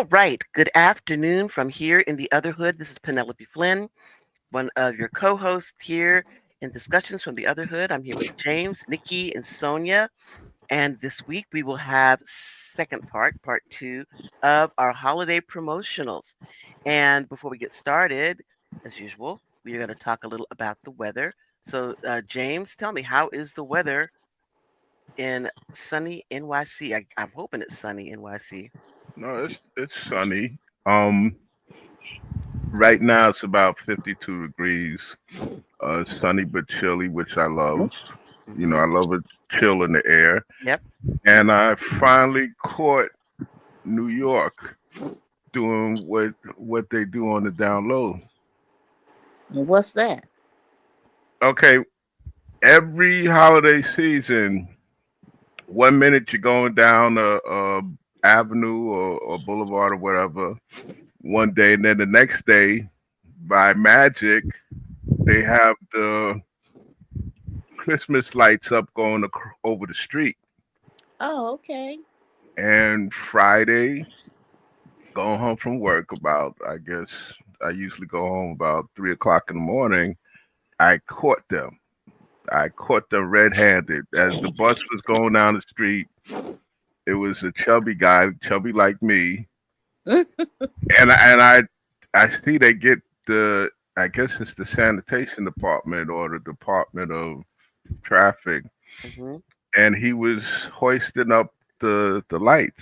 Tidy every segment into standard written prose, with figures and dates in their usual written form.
All right. Good afternoon from here in the other hood. This is Penelope Flynn, one of your co-hosts here in Discussions from the Other Hood. I'm here with James, Nikki, and Sonia. And this week we will have second part two of our holiday promotionals. And before we get started, as usual, we are going to talk a little about the weather. So, James, tell me, how is the weather in sunny NYC? I'm hoping it's sunny NYC. No, it's sunny. Um, right now it's about 52 degrees. Sunny but chilly, which I love. Hmm. I love it chill in the air. Yep. And I finally caught New York doing what they do on the down low. What's that? Okay, every holiday season, 1 minute you're going down a avenue or boulevard or whatever one day, and then the next day, by magic, they have the Christmas lights up going over the street. Oh, okay. And Friday, going home from work about, I guess, I usually go home about 3 o'clock in the morning. I caught them. I caught them red-handed as the bus was going down the street. It was a chubby guy, chubby like me, and I see they get the, I guess it's the sanitation department or the department of traffic, Hmm. and he was hoisting up the lights,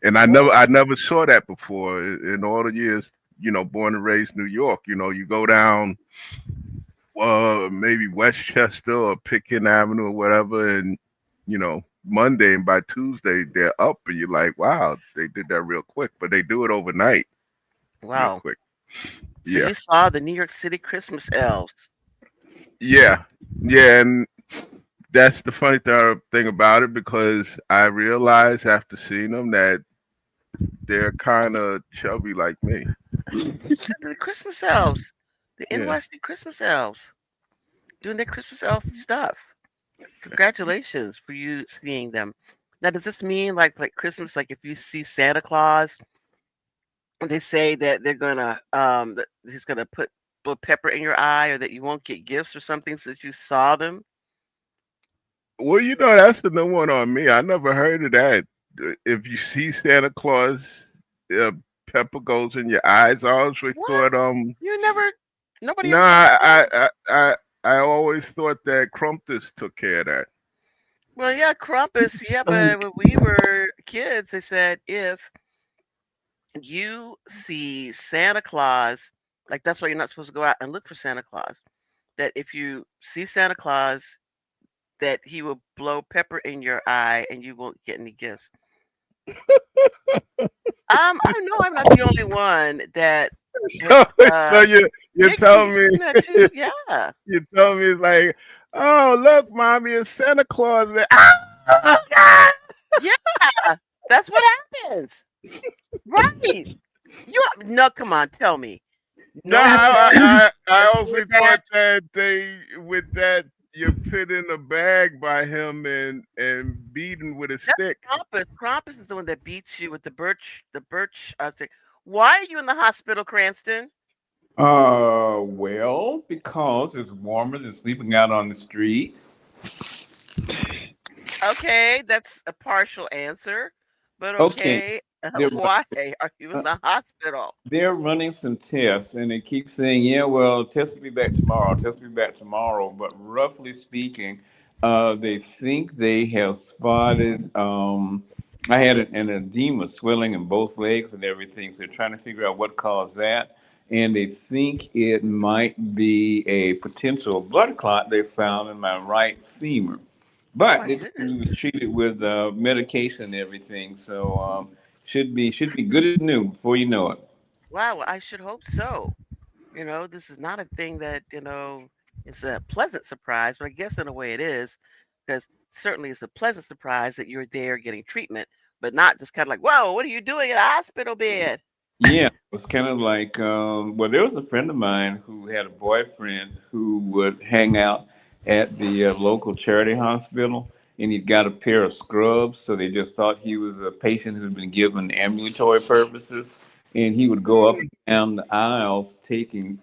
and Oh, I never saw that before in all the years. Born and raised New York. You go down maybe Westchester or Pitkin Avenue or whatever, and Monday, and by Tuesday they're up, and you're like, wow, they did that real quick, but they do it overnight, real wow. quick. So Yeah, you saw the New York City Christmas elves. yeah, yeah, and that's the funny thing about it, because I realized after seeing them that they're kind of chubby like me. The Christmas elves. The Yeah. NYC Christmas elves doing their Christmas elf stuff. Congratulations for you seeing them. Now, does this mean like Christmas, like if you see Santa Claus, they say that they're gonna that he's gonna put pepper in your eye, or that you won't get gifts or something since you saw them? Well, that's the new one on me. I never heard of that. If you see Santa Claus, uh, pepper goes in your eyes. I always What? thought, You never nobody no, ever told you that? I always thought that Crumpus took care of that. Well, yeah, Krampus, yeah, but when we were kids, they said if you see Santa Claus, like that's why you're not supposed to go out and look for Santa Claus. That if you see Santa Claus, that he will blow pepper in your eye and you won't get any gifts. I know I'm not the only one that has, So you tell Nikki, me you know too, yeah. you tell me it's like, oh look, mommy, it's Santa Claus. Yeah, that's what happens. Right. You no, come on, tell me. No, No one I has also heard that. thought that they with that you put in a bag by him and beaten with a That's stick. Krampus. Krampus is the one that beats you with the birch thing. Why are you in the hospital, Cranston? Well, because it's warmer than sleeping out on the street. Okay, that's a partial answer, but Okay, okay. they're Why are you in uh, the hospital? they're running some tests, and they keep saying, "Yeah, well, test will be back tomorrow. Test will be back tomorrow." But roughly speaking, they think they have spotted. I had an edema, swelling in both legs and everything. So they're trying to figure out what caused that, and they think it might be a potential blood clot they found in my right femur. Oh But my they told goodness. me it was treated with medication and everything, so should be good as new before you know it. Wow, I should hope so. This is not a thing that, is a pleasant surprise, but I guess in a way it is, because certainly it's a pleasant surprise that you're there getting treatment, but not just kind of like, whoa, what are you doing in a hospital bed? Yeah, it was kind of like, well, there was a friend of mine who had a boyfriend who would hang out at the local charity hospital, and he'd got a pair of scrubs, so they just thought he was a patient who'd been given ambulatory purposes. And he would go up and down the aisles taking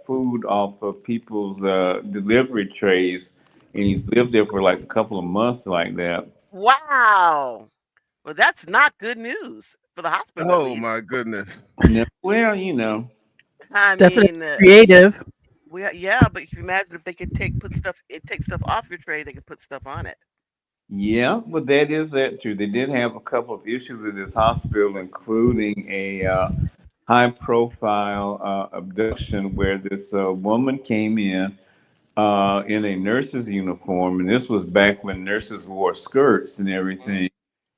food off of people's delivery trays, and he lived there for like a couple of months like that. Wow. Well, that's not good news for the hospital, at Oh my least. goodness. No, well, you know, I Definitely mean, creative. yeah, but you can imagine if they could take stuff off your tray, they could put stuff on it. yeah, but that true. They did have a couple of issues with this hospital, including a high-profile abduction where this woman came in a nurse's uniform, and this was back when nurses wore skirts and Mhm. everything.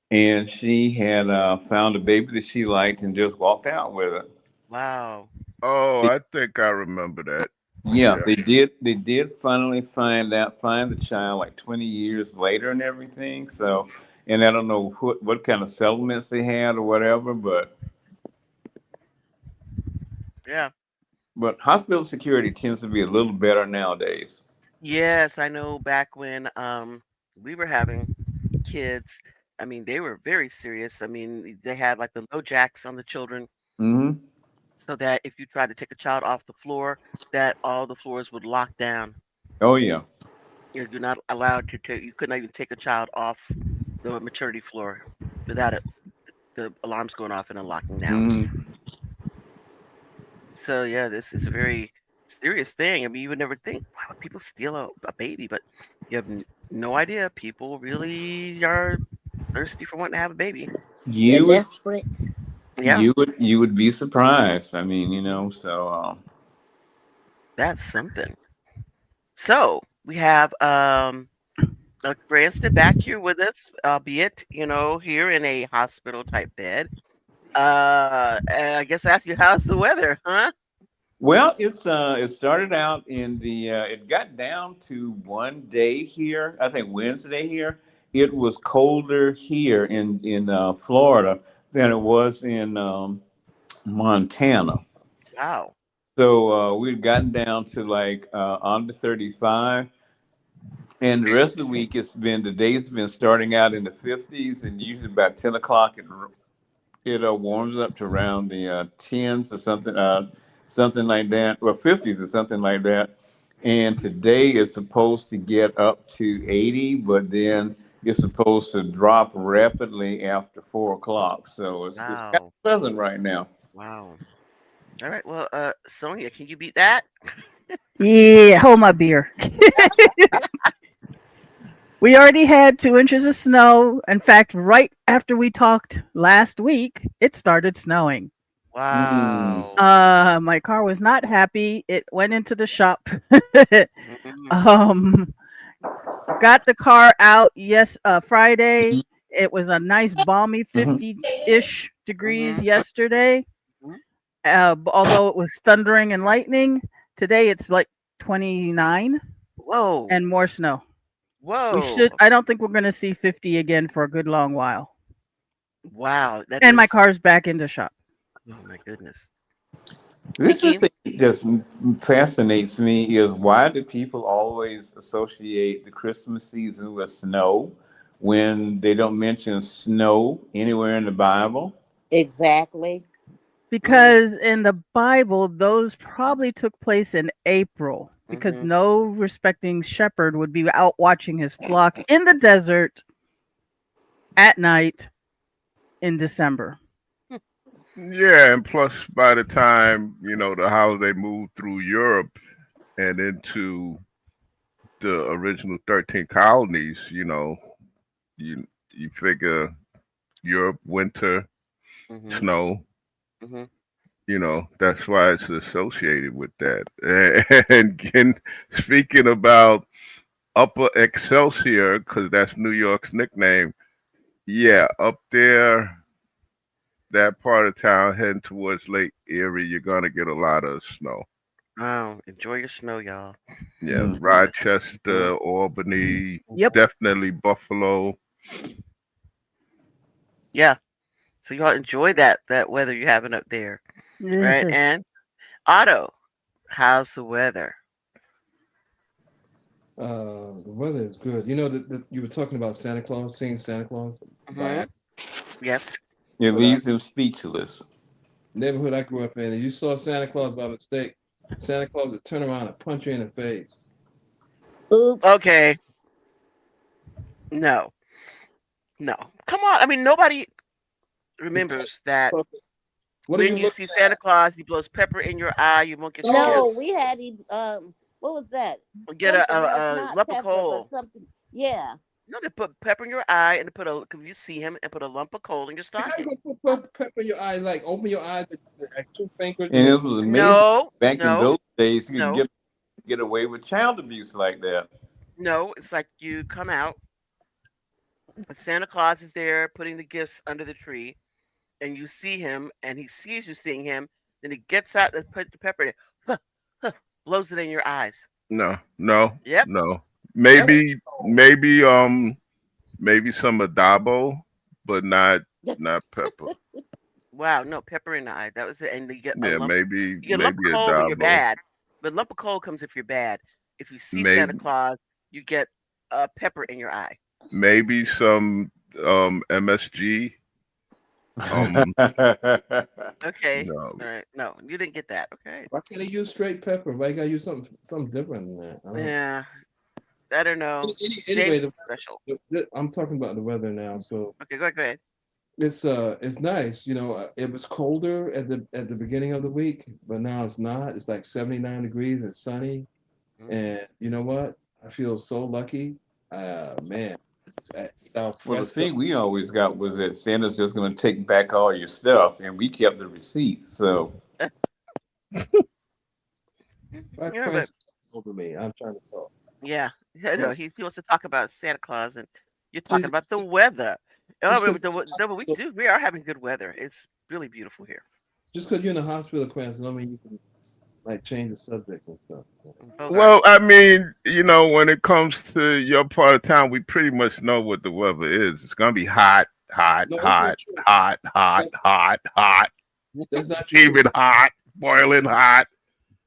And she had found a baby that she liked and just walked out with it. Wow. Oh, I think I remember that. Yeah, Yeah. they did. They did finally find the child like 20 years later and everything. So, and I don't know what kind of settlements they had or whatever, Yeah. but hospital security tends to be a little better nowadays. Yes, I know back when we were having kids, I mean, they were very serious. I mean, they had like the low jacks on the children Hmm. so that if you tried to take a child off the floor, that all the floors would lock down. Oh yeah. You're not allowed to take, you could not even take a child off the maternity floor without it, the alarms going off and unlocking down. Hmm. So yeah, this is a very serious thing. I mean, you would never think, why would people steal a baby? But you have no idea. People really are thirsty for wanting to have a baby. They're You would desperate. Yeah, you would be surprised. I mean, so that's something. So we have Cranston back here with us, albeit here in a hospital type bed. And I guess I ask you, how's the weather, huh? well, it started out in the it got down to one day here. I think Wednesday here. It was colder here in Florida than it was in Montana. Wow. So we've gotten down to like under 35, and the rest of the week the days been starting out in the 50s, and usually about 10 o'clock it warms up to around the tens or something like that, or 50s or something like that. And today it's supposed to get up to 80, but then it's supposed to drop rapidly after 4 o'clock. So it's kind of Wow. pleasant right now. Wow. All right. Well, Sonia, can you beat that? Yeah, hold my beer. We already had 2 inches of snow. In fact, right after we talked last week, it started snowing. Mm. Wow. My car was not happy. It went into the shop. Mhm. um, got the car out. Yes, Friday. It was a nice balmy Mhm. 50-ish degrees Mhm. yesterday. Mhm. Although it was thundering and lightning, today it's like 29 Whoa. and more snow. We should. Whoa. I don't think we're going to see 50 again for a good long while. Wow. That And my is. car's back in the shop. Oh my goodness. This is the Nikki. thing that just fascinates me is why do people always associate the Christmas season with snow when they don't mention snow anywhere in the Bible? Exactly. Mm, Because in the Bible, those probably took place in April. Because mhm. no respecting shepherd would be out watching his flock in the desert at night in December. Yeah, and plus by the time, the holiday moved through Europe and into the original 13 colonies, you you figure Europe winter, Mhm. snow, Mhm. that's why it's associated with that. And speaking about Upper Excelsior, because that's New York's nickname, yeah, up there, that part of town heading towards Lake Erie, you're gonna get a lot of snow. Wow. Enjoy your snow, y'all. Yeah, Mm. Mhm. Rochester, Albany, Yep. definitely Buffalo. Yeah. So y'all enjoy that weather you're having up there, right? And Otto, how's the weather? The weather is good. You know that you were talking about Santa Claus, seeing Santa Claus Hmm. by Yes. It but leaves him speechless. neighborhood I grew up in, and you saw Santa Claus by mistake. Santa Claus would turn around and punch you in the face. Oops. Okay. No. No. Come on. I mean, nobody He touched remembers that you. What are when you you looking see Santa at? Claus, he blows pepper in your eye. You won't get your No, No, gifts. we had what was that? Or get Something else, a not lump of pepper, but coal. something. Yeah. No, they put pepper in your eye and they put a. Cause you see him and put a lump of coal in your how you stocking. gonna put I, pepper in your eye? Like open your eyes like two fingers And and it then was amazing No, back in no, those days you could no, get away with child abuse like that. no. It's like you come out. Santa Claus is there putting the gifts under the tree, and you see him, and he sees you seeing him. Then he gets out and put the pepper in it, huh, huh, blows it in your eyes. No, no, Yep, no. yep. that's Maybe, maybe some adobo, but not pepper. Wow, no pepper in the eye. That was it. And you get a Yeah, lump. maybe You get a lump of maybe coal when you're adobo. bad, but lump of coal comes if you're bad. If you see Santa Maybe Claus, you get pepper in your eye. maybe some MSG. Um, Okay, no. all right. No, you didn't get that. Okay. why can't they use straight pepper? Why you gotta use something different than that? I don't. Yeah, I don't know. Anyway, James is special. I'm talking about the weather now. So Okay, go ahead. Go ahead. it's nice. You know, it was colder at the beginning of the week, but now it's not. It's like 79 degrees and sunny. Mm. And you know what? I feel so lucky. Man, out Well, the west coast. thing we always got was that Santa's just going to take back all your stuff, and we kept the receipt. So My Yeah, but friends over me. I'm trying to talk. yeah, I know he wants to talk about Santa Claus, and you're talking Just about the weather. Oh, just because we do. We are having good weather. It's really beautiful here. you're in the hospital, Quinn, don't mean you can like change the subject and stuff. Bogart. Well, I mean, when it comes to your part of town, we pretty much know what the weather is. It's gonna be hot, hot, No, that's not hot, true. hot, hot, That, hot, hot, that's not true. steaming hot, boiling hot,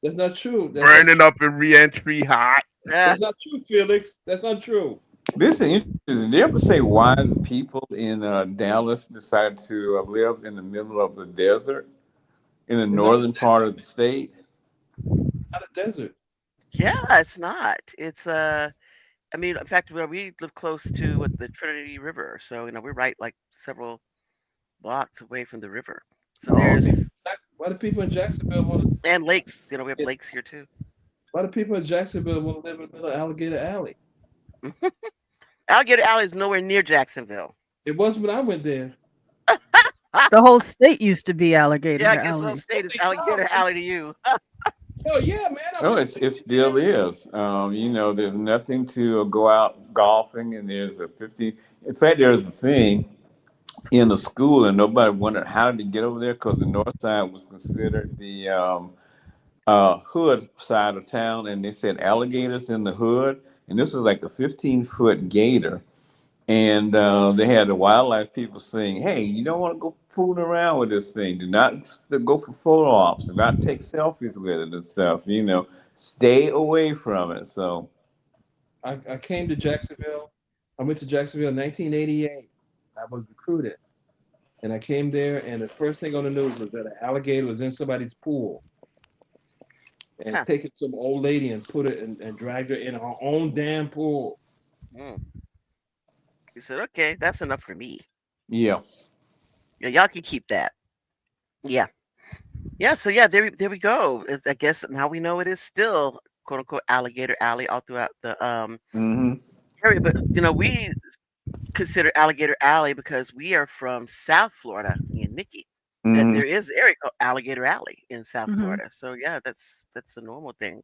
That's not true. burning up in reentry hot. Ah, That's not true, Felix. That's not true. this is interesting. Did they ever say why the people in Dallas decided to live in the middle of the desert in the It's not northern part of the state? a desert. yeah, it's not. It's I mean, in fact, well, we live close to what the Trinity River, so we're right like several blocks away from the river. So Oh, okay. there's Why do people in Jacksonville want to? and lakes. We have lakes here too. Why do people in Jacksonville want to live in the middle of Alligator Alley? Alligator Alley is nowhere near Jacksonville. It was when I went there. The whole state used to be Alligator Yeah, I guess the whole Alley. state is Holy Alligator cow! Alley to you. Oh yeah, man. I No, went it still is. There's nothing to go out golfing, and there's a 50. In fact, there's a thing in the school, and nobody wondered how did he get over there because the north side was considered the hood side of town, and they said alligators in the hood, and this was like a 15-foot gator. And they had the wildlife people saying, "Hey, you don't want to go fooling around with this thing. Do not go for photo ops. Do not take selfies with it and stuff. Stay away from it." So, I came to Jacksonville. I went to Jacksonville in 1988. I was recruited, and I came there, and the first thing on the news was that an alligator was in somebody's pool and Huh. taking some old lady and put it and dragged her in her own damn pool. Mm. He said, "Okay, that's enough for me. yeah. Yeah, y'all can keep that." Yeah, yeah. So yeah, there we go. I guess now we know it is still quote unquote Alligator Alley all throughout the Hmm. area. But we consider Alligator Alley because we are from South Florida, me and Nikki. That Hmm. there is an area called Alligator Alley in South Hmm. Florida. So yeah, that's a normal thing,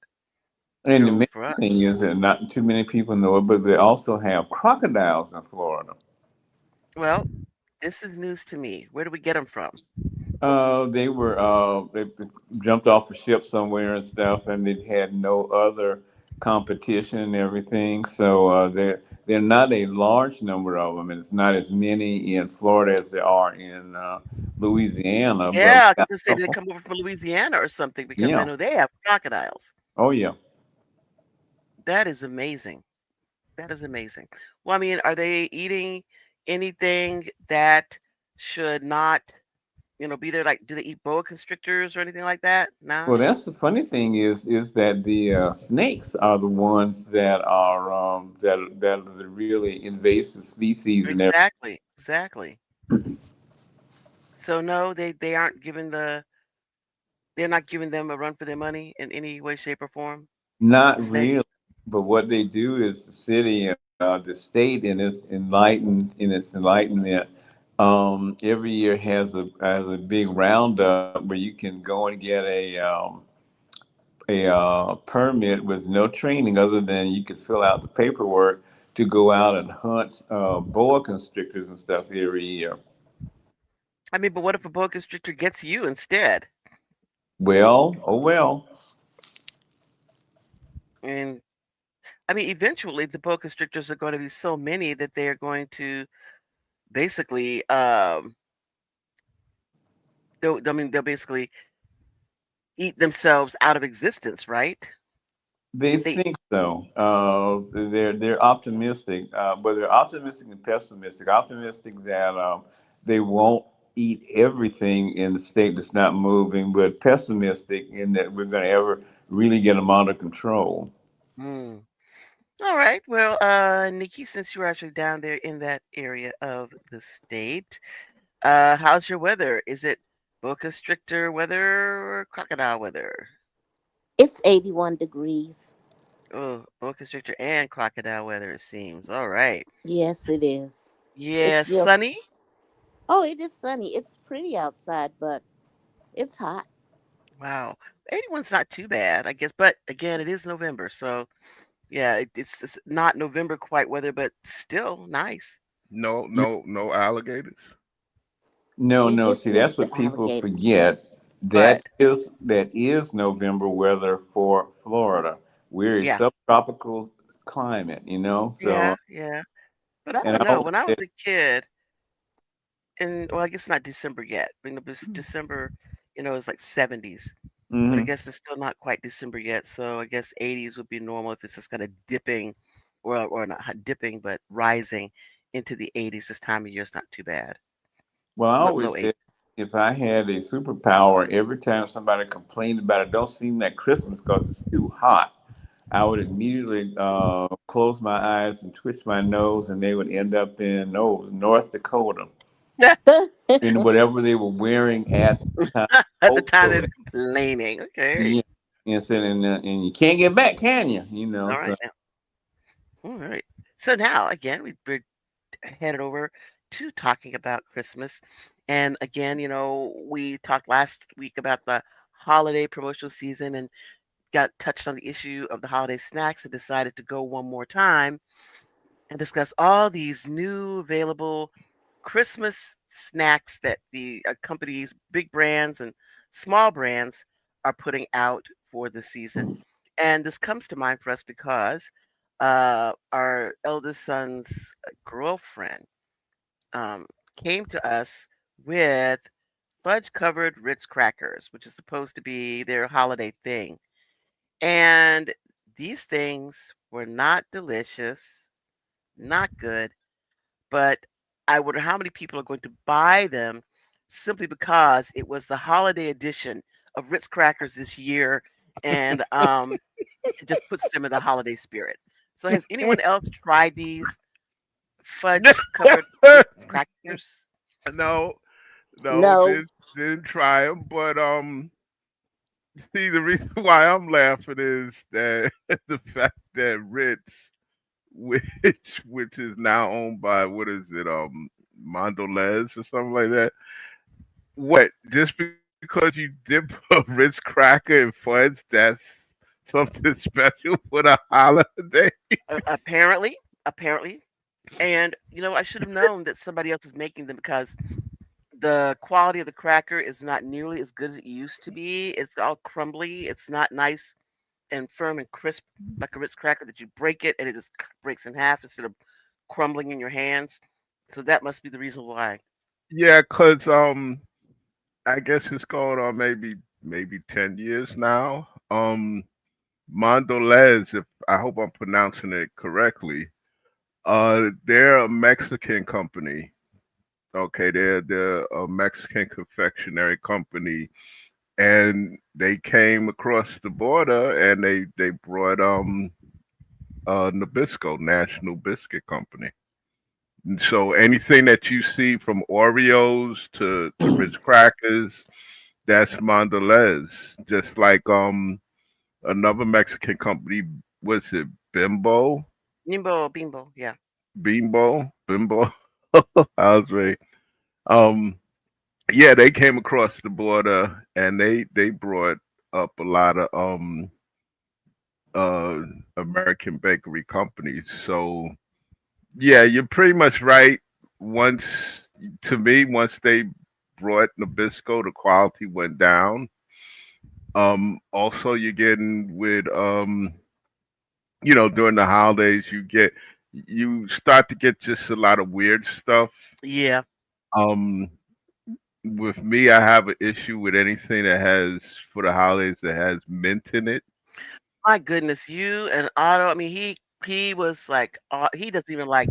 And the main for us. thing is that not too many people know it, but they also have crocodiles in Florida. Well, this is news to me. Where do we get them from? They jumped off a ship somewhere and stuff, and they had no other competition and everything. So they're not a large number of them, and it's not as many in Florida as there are in Louisiana. But we Yeah, got because they a say they couple. come over from Louisiana or something because I Yeah. know they have crocodiles. Oh yeah. That is amazing. That is amazing. Well, I mean, are they eating anything that should not, be there? Like, do they eat boa constrictors or anything like that? Nah. Well, that's the funny thing is that the snakes are the ones that are that are the really invasive species and everything. Exactly. Exactly. So no, they aren't giving they're not giving them a run for their money in any way, shape, or form. The Not snake. really, but what they do is the city, the state, in its enlightenment, every year has a big roundup where you can go and get a permit with no training other than you could fill out the paperwork to go out and hunt boa constrictors and stuff every year. I mean, but what if a boa constrictor gets you instead? Well, oh well. And I mean, eventually the boa constrictors are going to be so many that they are going to basically, they'll basically eat themselves out of existence, right? They If they, think so. They're optimistic, but they're optimistic and pessimistic. Optimistic that they won't eat everything in the state that's not moving, but pessimistic in that we're going to ever really get them under control. hmm. All right. Well, Nikki, since you're actually down there in that area of the state, how's your weather? Is it boa constrictor weather or crocodile weather? It's 81 degrees. Oh, boa constrictor and crocodile weather, it seems. All right. Yes, it is. Yeah, It's real. sunny. Oh, it is sunny. It's pretty outside, but it's hot. Wow. 81's not too bad, I guess. But again, it is November. So, yeah, it's not November quite weather, but still nice. No alligators. No, You no. just See, that's missed what the people alligator. forget. That But is November weather for Florida. We're a yeah, subtropical climate, yeah, So, yeah. But I and don't I know. always When I was say, a kid, and well, I guess not December yet. It's December, it's like 70s. But I hmm guess it's still not quite December yet. So I guess 80s would be normal if it's just kind of dipping, or not dipping, but rising into the 80s this time of year. It's not too bad. well, I always Low said 80s. if I had a superpower, every time somebody complained about it, don't seem like Christmas because it's too hot. I would immediately close my eyes and twitch my nose, and they would end up in North Dakota in whatever they were wearing at the time. At the time Hopefully, they're complaining. Okay. yeah. And said, and you can't get back, can you? All So right now. All right. So now again, we're headed over to talking about Christmas. And again, we talked last week about the holiday promotional season and got touched on the issue of the holiday snacks and decided to go one more time and discuss all these new available Christmas snacks that the companies, big brands and small brands, are putting out for the season. And this comes to mind for us because our eldest son's girlfriend um, came to us with fudge-covered Ritz crackers, which is supposed to be their holiday thing. And these things were not delicious, not good, but I wonder how many people are going to buy them simply because it was the holiday edition of Ritz crackers this year, and it just puts them in the holiday spirit. So, has anyone else tried these fudge-covered Ritz crackers? No, no, No. didn't try them. But see, the reason why I'm laughing is that the fact that Ritz, which which is now owned by what is it, Mondelez or something like that. What? Just because you dip a Ritz cracker in fudge, that's something special for the holiday? Apparently, and I should have known that somebody else is making them because the quality of the cracker is not nearly as good as it used to be. It's all crumbly. It's not nice and firm and crisp like a Ritz cracker that you break it and it just breaks in half instead of crumbling in your hands. So that must be the reason why. Yeah, cause I guess it's going on maybe 10 years now. Mondelez, if I hope I'm pronouncing it correctly, they're a Mexican company. Okay, they're a Mexican confectionery company, and they came across the border and they brought Nabisco, National Biscuit Company. And so anything that you see from Oreos to Ritz crackers, that's Mondelez. Just like another Mexican company, was it Bimbo? Bimbo, bimbo. Yeah. Bimbo. I was right. Um, yeah, they came across the border and they brought up a lot of uh American bakery companies. So yeah, you're pretty much right. Once to me, once they brought Nabisco, the quality went down. Also you're getting with during the holidays you start to get just a lot of weird stuff. Yeah. Um with me, I have an issue with anything that has for the holidays that has mint in it. My goodness, you and Otto. I mean, he was like, he doesn't even like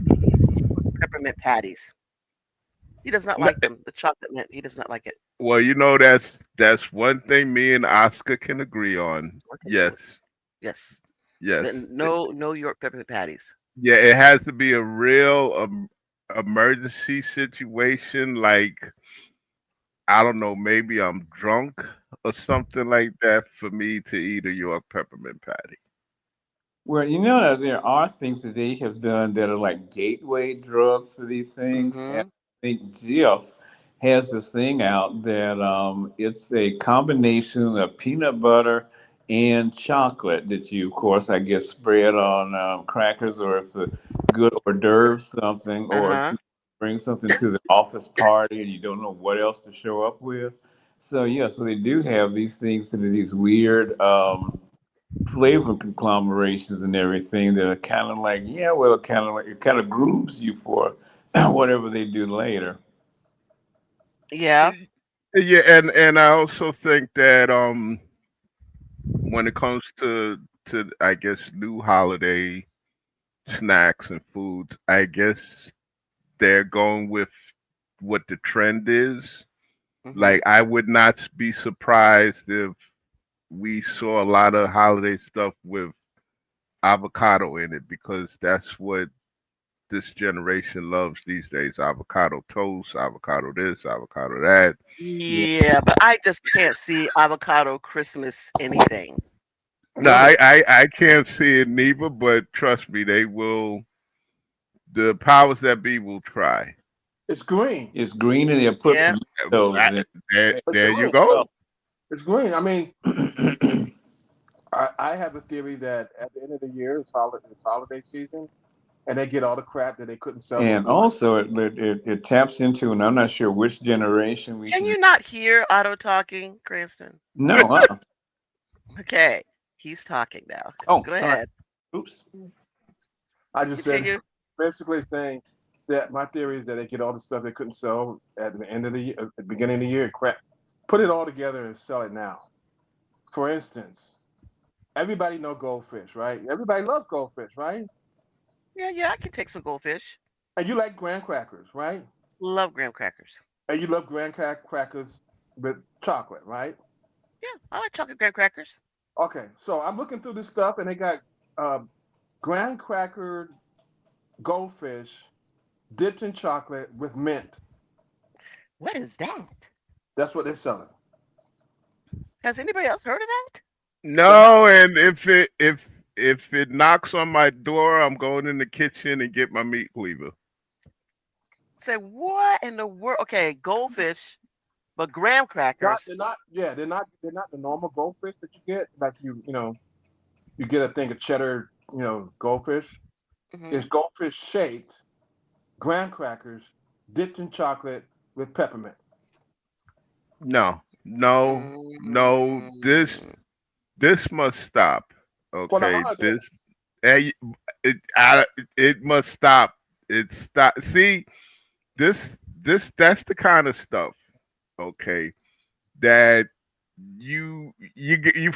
peppermint patties. He does not N- like them. The chocolate mint. He does not like it. Well, that's one thing me and Oscar can agree on. Okay, Yes, yours. Yes. yes. No York peppermint patties. Yeah, it has to be a real emergency situation. Like I don't know, maybe I'm drunk or something like that for me to eat a York peppermint patty. Well, you know that there are things that they have done that are like gateway drugs for these things. And I Mm-hmm. think Jeff has this thing out that it's a combination of peanut butter and chocolate that you, of course, I guess, spread on crackers or if a good hors d'oeuvre something, Uh or if huh. you bring something to the office party and you don't know what else to show up with. So, yeah, so they do have these things that are these weird. Flavor conglomerations and everything that are kind of like, yeah, well, kind of like it kind of grooms you for whatever they do later. Yeah. Yeah, and I also think that when it comes to I guess new holiday snacks and foods, I guess they're going with what the trend is. Mm-hmm. Like I would not be surprised if we saw a lot of holiday stuff with avocado in it because that's what this generation loves these days. Avocado toast, avocado this, avocado that. Yeah. Yeah, but I just can't see avocado Christmas anything. No, Really? I can't see it neither, but trust me, they will. The powers that be will try. It's green. It's green and they put Yeah. pimentos in. It's There you green. go. It's green. I mean, Well. I have a theory that at the end of the year, it's holiday season, and they get all the crap that they couldn't sell And before. also, it taps into, and I'm not sure which generation we Can should. you not hear Otto talking, Cranston? No, Okay, he's talking now. oh, Go all right. ahead. Oops. I just said Continue. basically saying that my theory is that they get all the stuff they couldn't sell at the end of the year, at the beginning of the year, and crap, put it all together and sell it now. For instance, everybody know goldfish, right? Everybody loves goldfish, right? Yeah, yeah, I can take some goldfish. And you like graham crackers, right? Love graham crackers. And you love crackers with chocolate, right? Yeah, I like chocolate graham crackers. Okay, so I'm looking through this stuff, and they got uh, graham cracker goldfish dipped in chocolate with mint. What is that? That's what they're selling. Has anybody else heard of that? But No, and if it knocks on my door, I'm going in the kitchen and get my meat cleaver. Say what in the world? Okay, goldfish, but graham not crackers. they're not yeah they're not the normal goldfish that you get like you get a thing of cheddar goldfish. Hmm. It's goldfish shaped graham crackers dipped in chocolate with peppermint. No, no, no. Mm, This must stop. For the Okay, holiday. eh, it must stop. It stop. See, this that's the kind of stuff. Okay, that you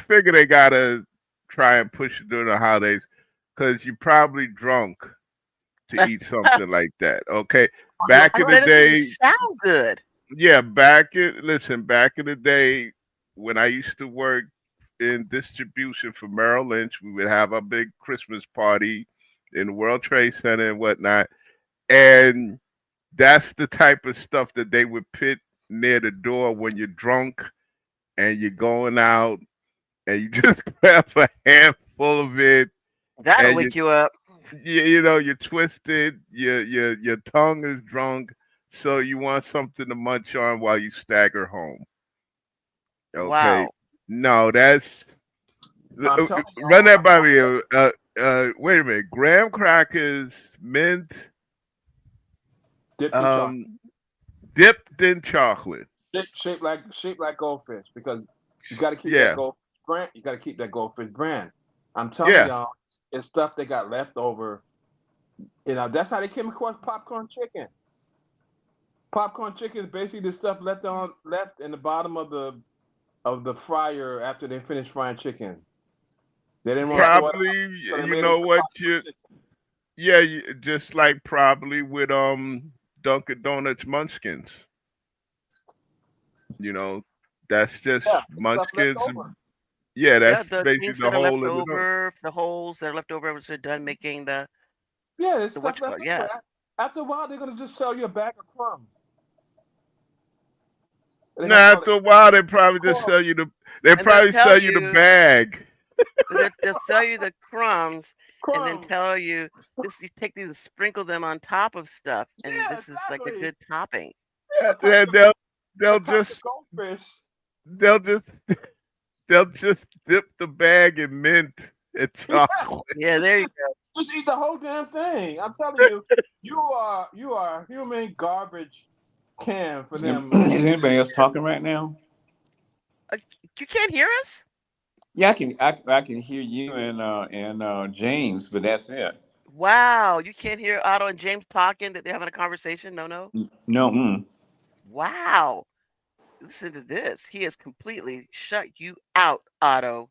figure they gotta try and push it during the holidays because you're probably drunk to eat something like that. Okay, Oh, you're back I in the bet correct. it didn't day, sound good. yeah, back in the day when I used to work in distribution for Merrill Lynch, we would have a big Christmas party in the World Trade Center and whatnot, and that's the type of stuff that they would put near the door when you're drunk and you're going out and you just grab a handful of it That'll and wake you up. you're twisted, your tongue is drunk, so you want something to munch on while you stagger home. Okay, Wow. no, that's I'm telling run y'all, that by me. Wait a minute, graham crackers, mint, dipped in chocolate, um, dipped in chocolate. shaped like goldfish, because you got to keep that Yeah, goldfish brand. You got to keep that goldfish brand. I'm telling yeah, y'all, it's stuff they got left over. That's how they came across popcorn chicken. Popcorn chicken is basically the stuff left in the bottom of the fryer after they finished frying chicken. They didn't want Yeah. to throw it out, probably. so they You made it know into what popcorn you? chicken. Yeah, just like probably with Dunkin' Donuts Munchkins. You know, that's just Yeah, the stuff left Munchkins. over. Yeah, that's Yeah, the basically things the that are left hole in the dough. over, the holes that are left over once they're done making Yeah, there's the stuff what you call left it. over. Yeah. After a while, they're gonna just sell you a bag of crumbs. They're gonna Now call it after a while, they probably just crumbs. sell you the. They And they'll probably tell sell you the you bag. they'll sell you the crumbs and then Crumbs. tell you this you take these and sprinkle them on top of stuff and Yeah, this is like a exactly. good topping. Yeah, Sometimes you they'll sometimes the just goldfish. they'll just they'll just dip the bag in mint and Yeah, chocolate. Yeah, there you go. just eat the whole damn thing. I'm telling you, you are human garbage can for Is them. anybody else talking right now? Uh, you can't hear us? Yeah, I can hear you and James, but that's it. Wow, you can't hear Otto and James talking that they're having a conversation? No, no. No, mm. Wow. Listen to this. He has completely shut you out, Otto.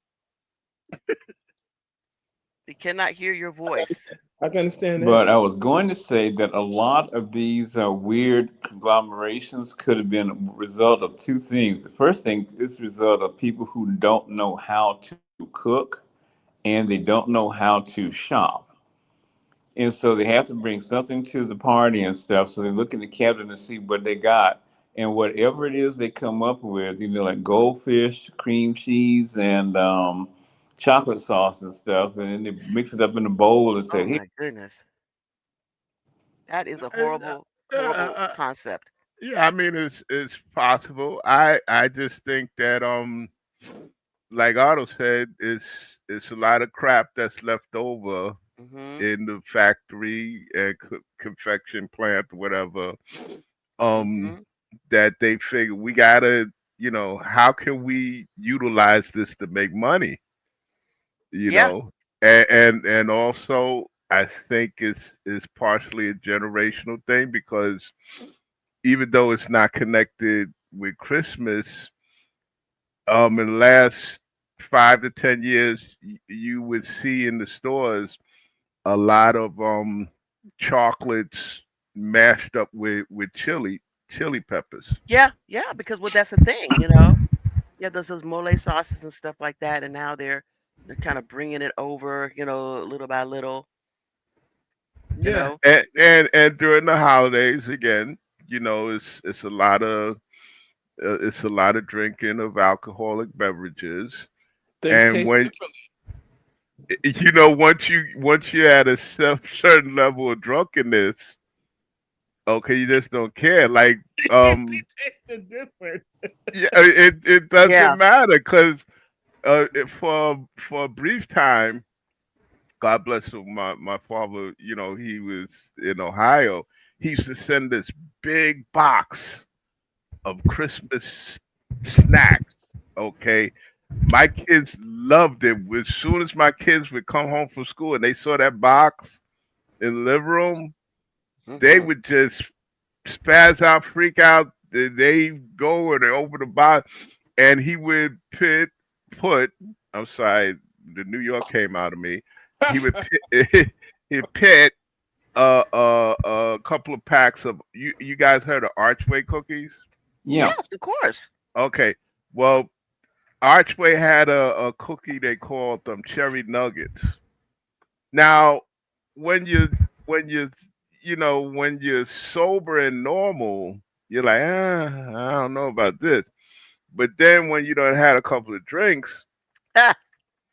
He cannot hear your voice. I can understand that. But I was going to say that a lot of these weird conglomerations could have been a result of two things. The first thing is a result of people who don't know how to cook and they don't know how to shop. And so they have to bring something to the party and stuff. So they look in the cabinet and see what they got. And whatever it is they come up with, like goldfish, cream cheese, and chocolate sauce and stuff, and then they mix it up in a bowl and Oh say, "Hey, my goodness. That is a Uh, horrible, uh, horrible uh, concept. yeah, I mean it's possible. I just think that like Otto said, it's a lot of crap that's left over Mhm. in the factory and confection plant, whatever. Um, Mhm. that they figure we gotta, how can we utilize this to make money? You Yeah. know, and also I think it's partially a generational thing because even though it's not connected with Christmas, in the last 5 to 10 years, you would see in the stores a lot of chocolates mashed up with chili peppers. Yeah. Yeah. Because well, that's the thing, you know. Yeah, those mole sauces and stuff like that, and now they're kind of bringing it over, you know, little by little, you Yeah, know. and during the holidays again, it's a lot of drinking of alcoholic beverages, Things and taste when different. once you're at a certain level of drunkenness, okay, you just don't care. Like, um, They taste different. yeah, it doesn't Yeah. matter because for a brief time, God bless him, my father, he was in Ohio. He used to send this big box of Christmas snacks. Okay, my kids loved it. As soon as my kids would come home from school and they saw that box in the living room, they Mhm. would just spaz out, freak out. They go and they open the box, and he would put. I'm sorry, the New York came out of me. He would he'd pit a couple of packs of you guys heard of Archway cookies? Yeah. Yes, of course. Okay. Well, Archway had a cookie they called them cherry nuggets. Now, when you when you when you're sober and normal, you're like, I don't know about this. But then when you done had a couple of drinks, Ah,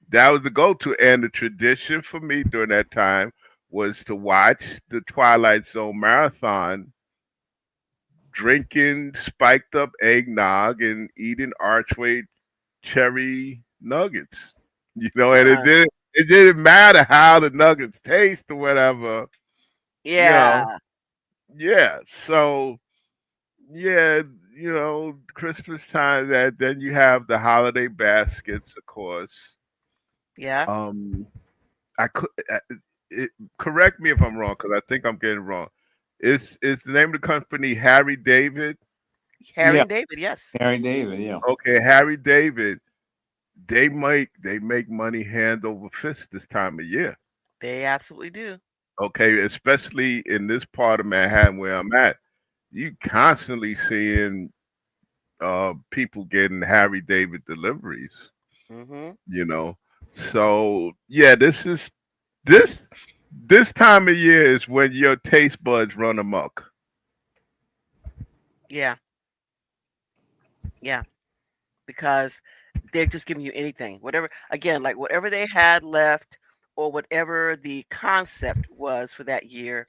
that was the go-to. And the tradition for me during that time was to watch the Twilight Zone marathon, drinking spiked up eggnog and eating Archway cherry nuggets. And uh, it didn't matter how the nuggets taste or whatever. You know, yeah, yeah. So yeah, Christmas time. That then you have the holiday baskets, of course. yeah. Um, I could correct me if I'm wrong because I think I'm getting it wrong. Is the name of the company Harry David? Harry Yeah. and David, yes, Harry David. Yeah. Okay, Harry David. They make money hand over fist this time of year. they absolutely do. Okay, especially in this part of Manhattan where I'm at, you constantly seeing people getting Harry David deliveries. Hmm. You know, so yeah, this this time of year is when your taste buds run amok. Yeah, yeah, because they're just giving you anything, whatever. Again, like whatever they had left, or whatever the concept was for that year,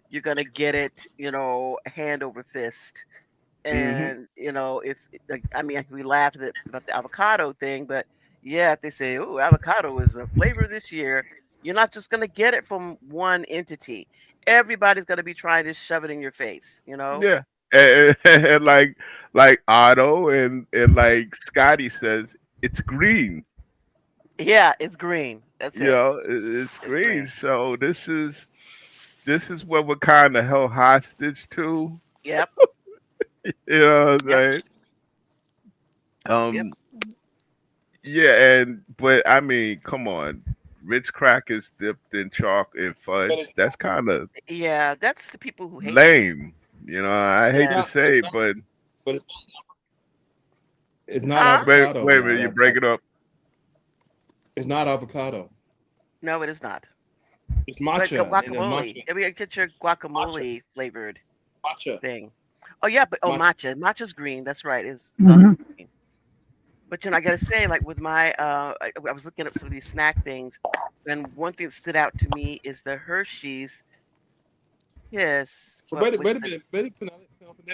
you're gonna get it, hand over fist. Hmm. And if like, I mean, we laughed about the avocado thing, but yeah, if they say, "Oh, avocado is a flavor this year," you're not just gonna get it from one entity. Everybody's gonna be trying to shove it in your face. Yeah, and like Otto and like Scotty says, it's green. Yeah, it's green. That's it. It's It's green. green. So this is what we're kind of held hostage to. Yep. You know what I'm Yep. saying? Yep. Um, yeah, but I mean, come on, Ritz crackers dipped in chalk and But fudge. That's kind of Yeah, that's the people who hate you. lame. I hate Yeah. to say it, but but it's not Huh? wait, avocado. wait a It's minute, not you break avocado. it up. It's not avocado. No, it is not. It's But matcha. And it's guacamole. I mean, get your matcha. guacamole flavored Matcha. thing. Oh yeah, but Matcha. matcha. Matcha's green. That's right. It's also Mhm. green. But I gotta say, like with my, I was looking up some of these snack things, and one thing that stood out to me is the Hershey's Kiss, But but with wait a the minute. Let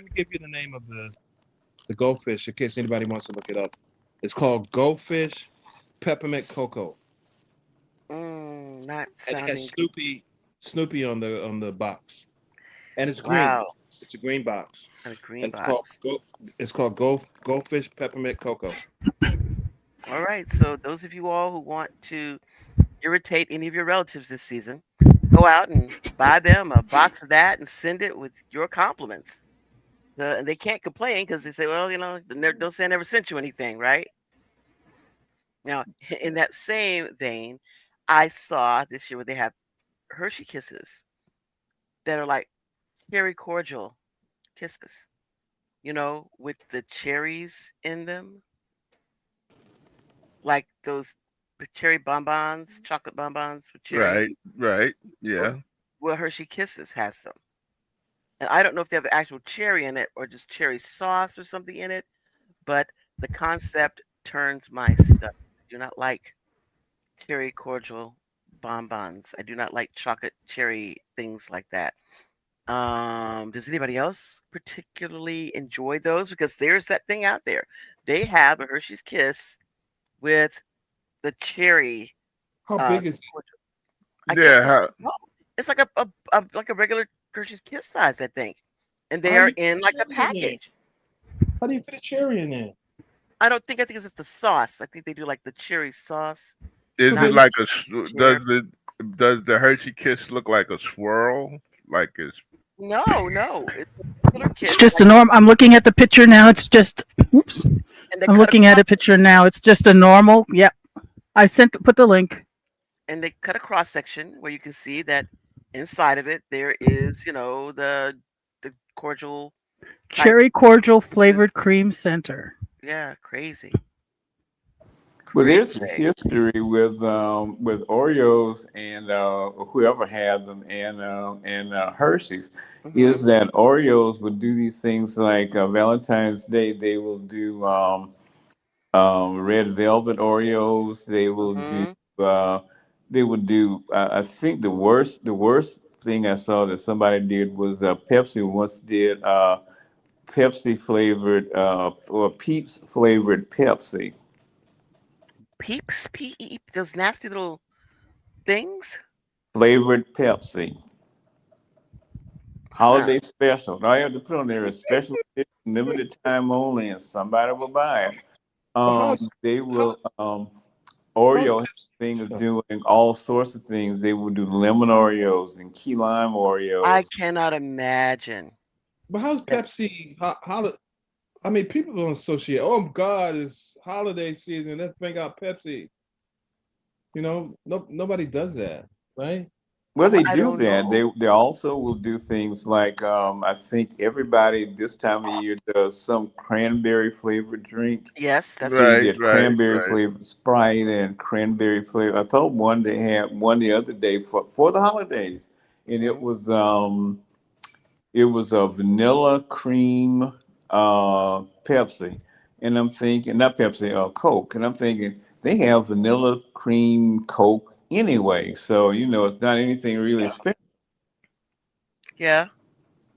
me give you the name of the goldfish in case anybody wants to look it up. It's called Goldfish Peppermint Cocoa, not and it has sounding Snoopy on the box, and it's green. wow, It's a green box, a green and it's called box. Goldfish Peppermint Cocoa. All right, so those of you all who want to irritate any of your relatives this season, go out and buy them a box of that and send it with your compliments. And they can't complain because they say, well, don't say I never sent you anything, right? Now, in that same vein, I saw this year where they have Hershey Kisses that are like cherry cordial kisses, with the cherries in them, like those cherry bonbons, chocolate bonbons with cherry. Right, right, Well, yeah. well, Hershey Kisses has them. And I don't know if they have actual cherry in it or just cherry sauce or something in it, but the concept turns my stomach. I do not like cherry cordial bonbons. I do not like chocolate cherry things like that. Does anybody else particularly enjoy those? Because there's that thing out there. They have a Hershey's Kiss with the cherry How uh big is it? cordial. I guess Yeah, it's small. It's like a regular Hershey's Kiss size, I think. And they How do are you in put like a cherry in there? package. How do you put a cherry in there? I think it's the sauce. I think they do like the cherry sauce, is So not it then, like cherry. does the Hershey Kiss look like a swirl? Like it's No, no. It's a regular It's Kiss, just like, a norm. I'm looking at the picture now. It's just. Oops. and they I'm cut looking at across. a picture now. It's just a normal. Yep. I sent put the link. and they cut a cross section where you can see that inside of it there is, the cordial type Cherry cordial juices. flavored cream center. Yeah, crazy, Well, crazy. there's a history with Oreos and whoever had them and Hershey's Hmm. is that Oreos would do these things like Valentine's Day. They will do red velvet Oreos. Hmm. Uh, they would do. I think the worst thing I saw that somebody did was Pepsi once did Pepsi flavored or Peeps flavored Pepsi. Peeps, P-E-E, those nasty little things. Flavored Pepsi. Huh. Holiday special. All you have to put on there is special edition, limited time only, and somebody will buy it. But how's They how will. how's Oreo has a thing of Pepsi? doing all sorts of things. They will do lemon Oreos and key lime I Oreos. cannot imagine. But how's Yeah. Pepsi? I mean, people don't associate. Oh God, it's holiday season. Let's bring out Pepsi. No, nobody does that, right? Well, they I do don't that. know. They also will do things like I think everybody this time of year does some cranberry flavored drink. Yes, that's So you Right, get right, cranberry right. flavored Sprite and cranberry flavor. I thought one they had one the other day for the holidays, and hmm it was a vanilla cream Pepsi, and I'm thinking not Pepsi, Coke, and I'm thinking they have vanilla cream Coke anyway, so it's not anything really Yeah. special. yeah.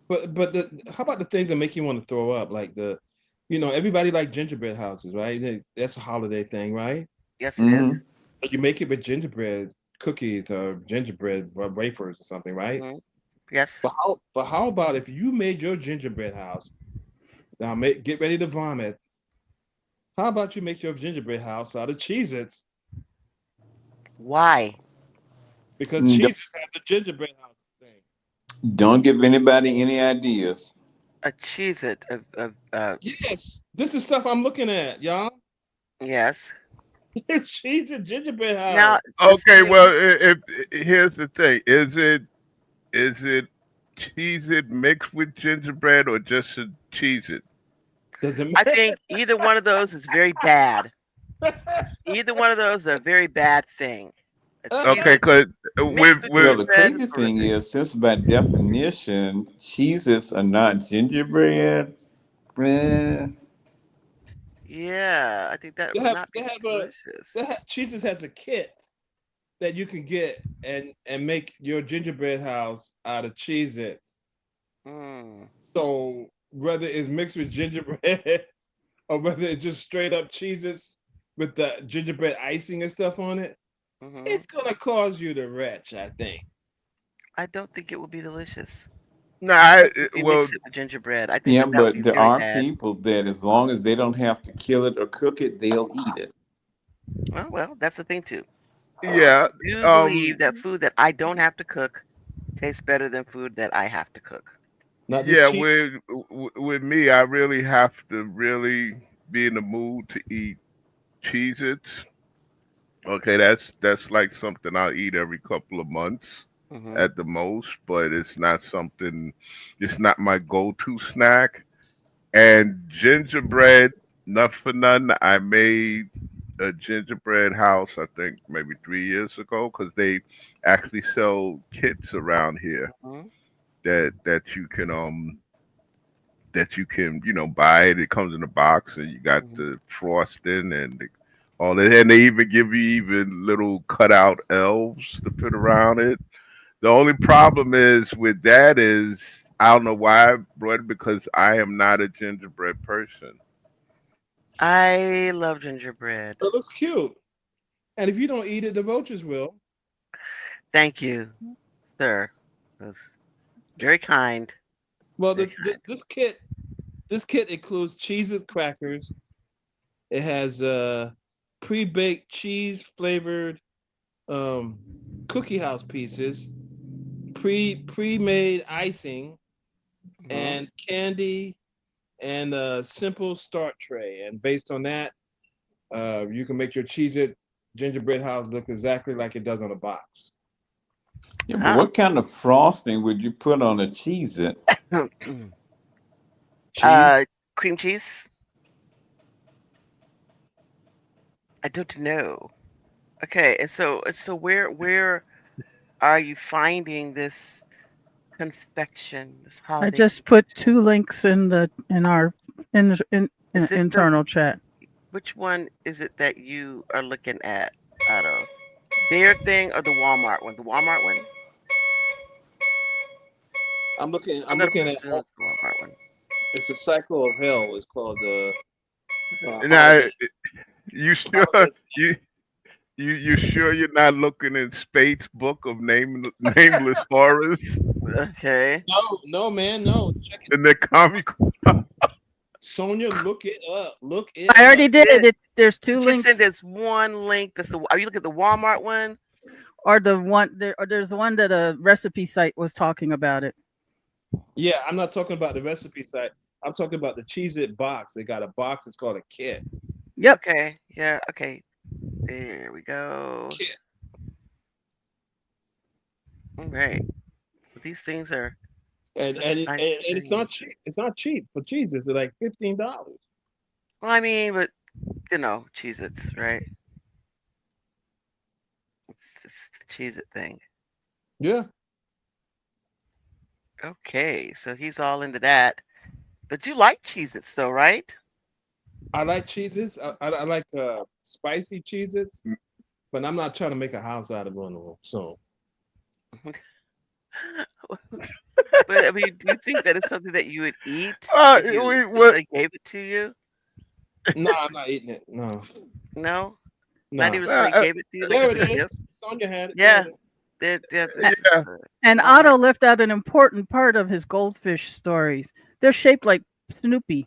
But how about the things that make you want to throw up? Like everybody like gingerbread houses, right? That's a holiday thing, right? Yes, it is. Hmm. But you make it with gingerbread cookies or gingerbread wafers or something, right? Hmm. Yes. But how about if you made your gingerbread house? Now get ready to vomit. How about you make your gingerbread house out of Cheez-Its? Why? Because Don't, Cheez-Its has the gingerbread house thing. don't give anybody any ideas. A cheese it. Yes, this is stuff I'm looking at, y'all. Yes. Cheez-It gingerbread Now house. the Okay, same. well, here's the thing: is it cheese it mixed with gingerbread or just a cheese it? Doesn't I matter. think either one of those is very bad. Either one of those is a very bad thing. A cheese Okay, it because mixed with Well, with the gingerbread is crazy thing horrific. is, since by definition, cheeses are not gingerbread, eh, Yeah, I think that They would have not they be have a they delicious. have Cheez-Its has a kit that you can get and make your gingerbread house out of Cheez-Its. Mm. So whether it's mixed with gingerbread or whether it's just straight up Cheez-Its with the gingerbread icing and stuff on it, Hmm. it's gonna cause you to retch, I think. I don't think it would be delicious. no, If you well, mix it with gingerbread, I think yeah, that would but be there very are bad. people that, as long as they don't have to kill it or cook it, they'll eat it. Well, that's the thing too. yeah, I do believe um, that food that I don't have to cook tastes better than food that I have to cook. Not this yeah. cheese. With me, I really have to really be in the mood to eat Cheez-Its. Okay, that's like something I'll eat every couple of months Hmm. at the most, but it's not something. It's not my go-to snack. And gingerbread, not for none. I made a gingerbread house, I think maybe 3 years ago, because they actually sell kits around here Hmm. that you can buy it. It comes in a box, and you got Hmm. the frosting and all that, and they even give you even little cutout elves to put around it. The only problem is with that is I don't know why I brought it because I am not a gingerbread person. I love gingerbread. It looks cute. And if you don't eat it, the roaches will. Thank you, sir. That's very kind. Well, Very kind. this kit includes Cheez-It crackers. It has pre-baked cheese flavored um, cookie house pieces, pre-made icing, Hmm. and candy, and a simple start tray. And based on that, you can make your Cheez-It gingerbread house look exactly like it does on the box. Yeah, but Oh. what kind of frosting would you put on a Cheez-It? Cheese. Cream cheese? I don't know. Okay, and so where are you finding this confection, this I holiday? just put 2 links in our Is this the internal chat. which one is it that you are looking at, Otto? Their thing or the Walmart one? The Walmart one? I'm looking. I'm I'm gonna looking at. presume it's the Walmart one. It's a cycle of hell. It's called the Now, holiday. you sure Holiday. you you sure you're not looking in Spade's book of nameless horrors Okay. No, no, man, no. Check it. in the comic? Sonia, look it up. Look it I up. already did. Yeah, There's two you just said links, there's one link. That's the. Are you looking at the Walmart one? or the one there, or there's one that a recipe site was talking about it. Yeah, I'm not talking about the recipe site. I'm talking about the Cheez It box. They got a box. It's called a kit. Yep. Okay. Yeah. Okay. There we go. Kit. All right. Well, these things are And such and, it, nice and it's not things. cheap. It's not cheap for cheese. It's like $15. Well, I mean, but Cheez-Its, right? It's just the Cheez-It thing. Yeah, Okay, so he's all into that. But you like Cheez-Its though, right? I like cheeses. I like spicy cheeses, but I'm not trying to make a house out of one of them. So But I mean, do you think that is something that you would eat Uh, if what? they gave it to you? no, I'm not eating it. No, No, not no. even if somebody gave it to you, like There as it a is. gift. Sonia had it. Yeah, There it is. this is Yeah. And Walmart. Otto left out an important part of his goldfish stories. They're shaped like Snoopy.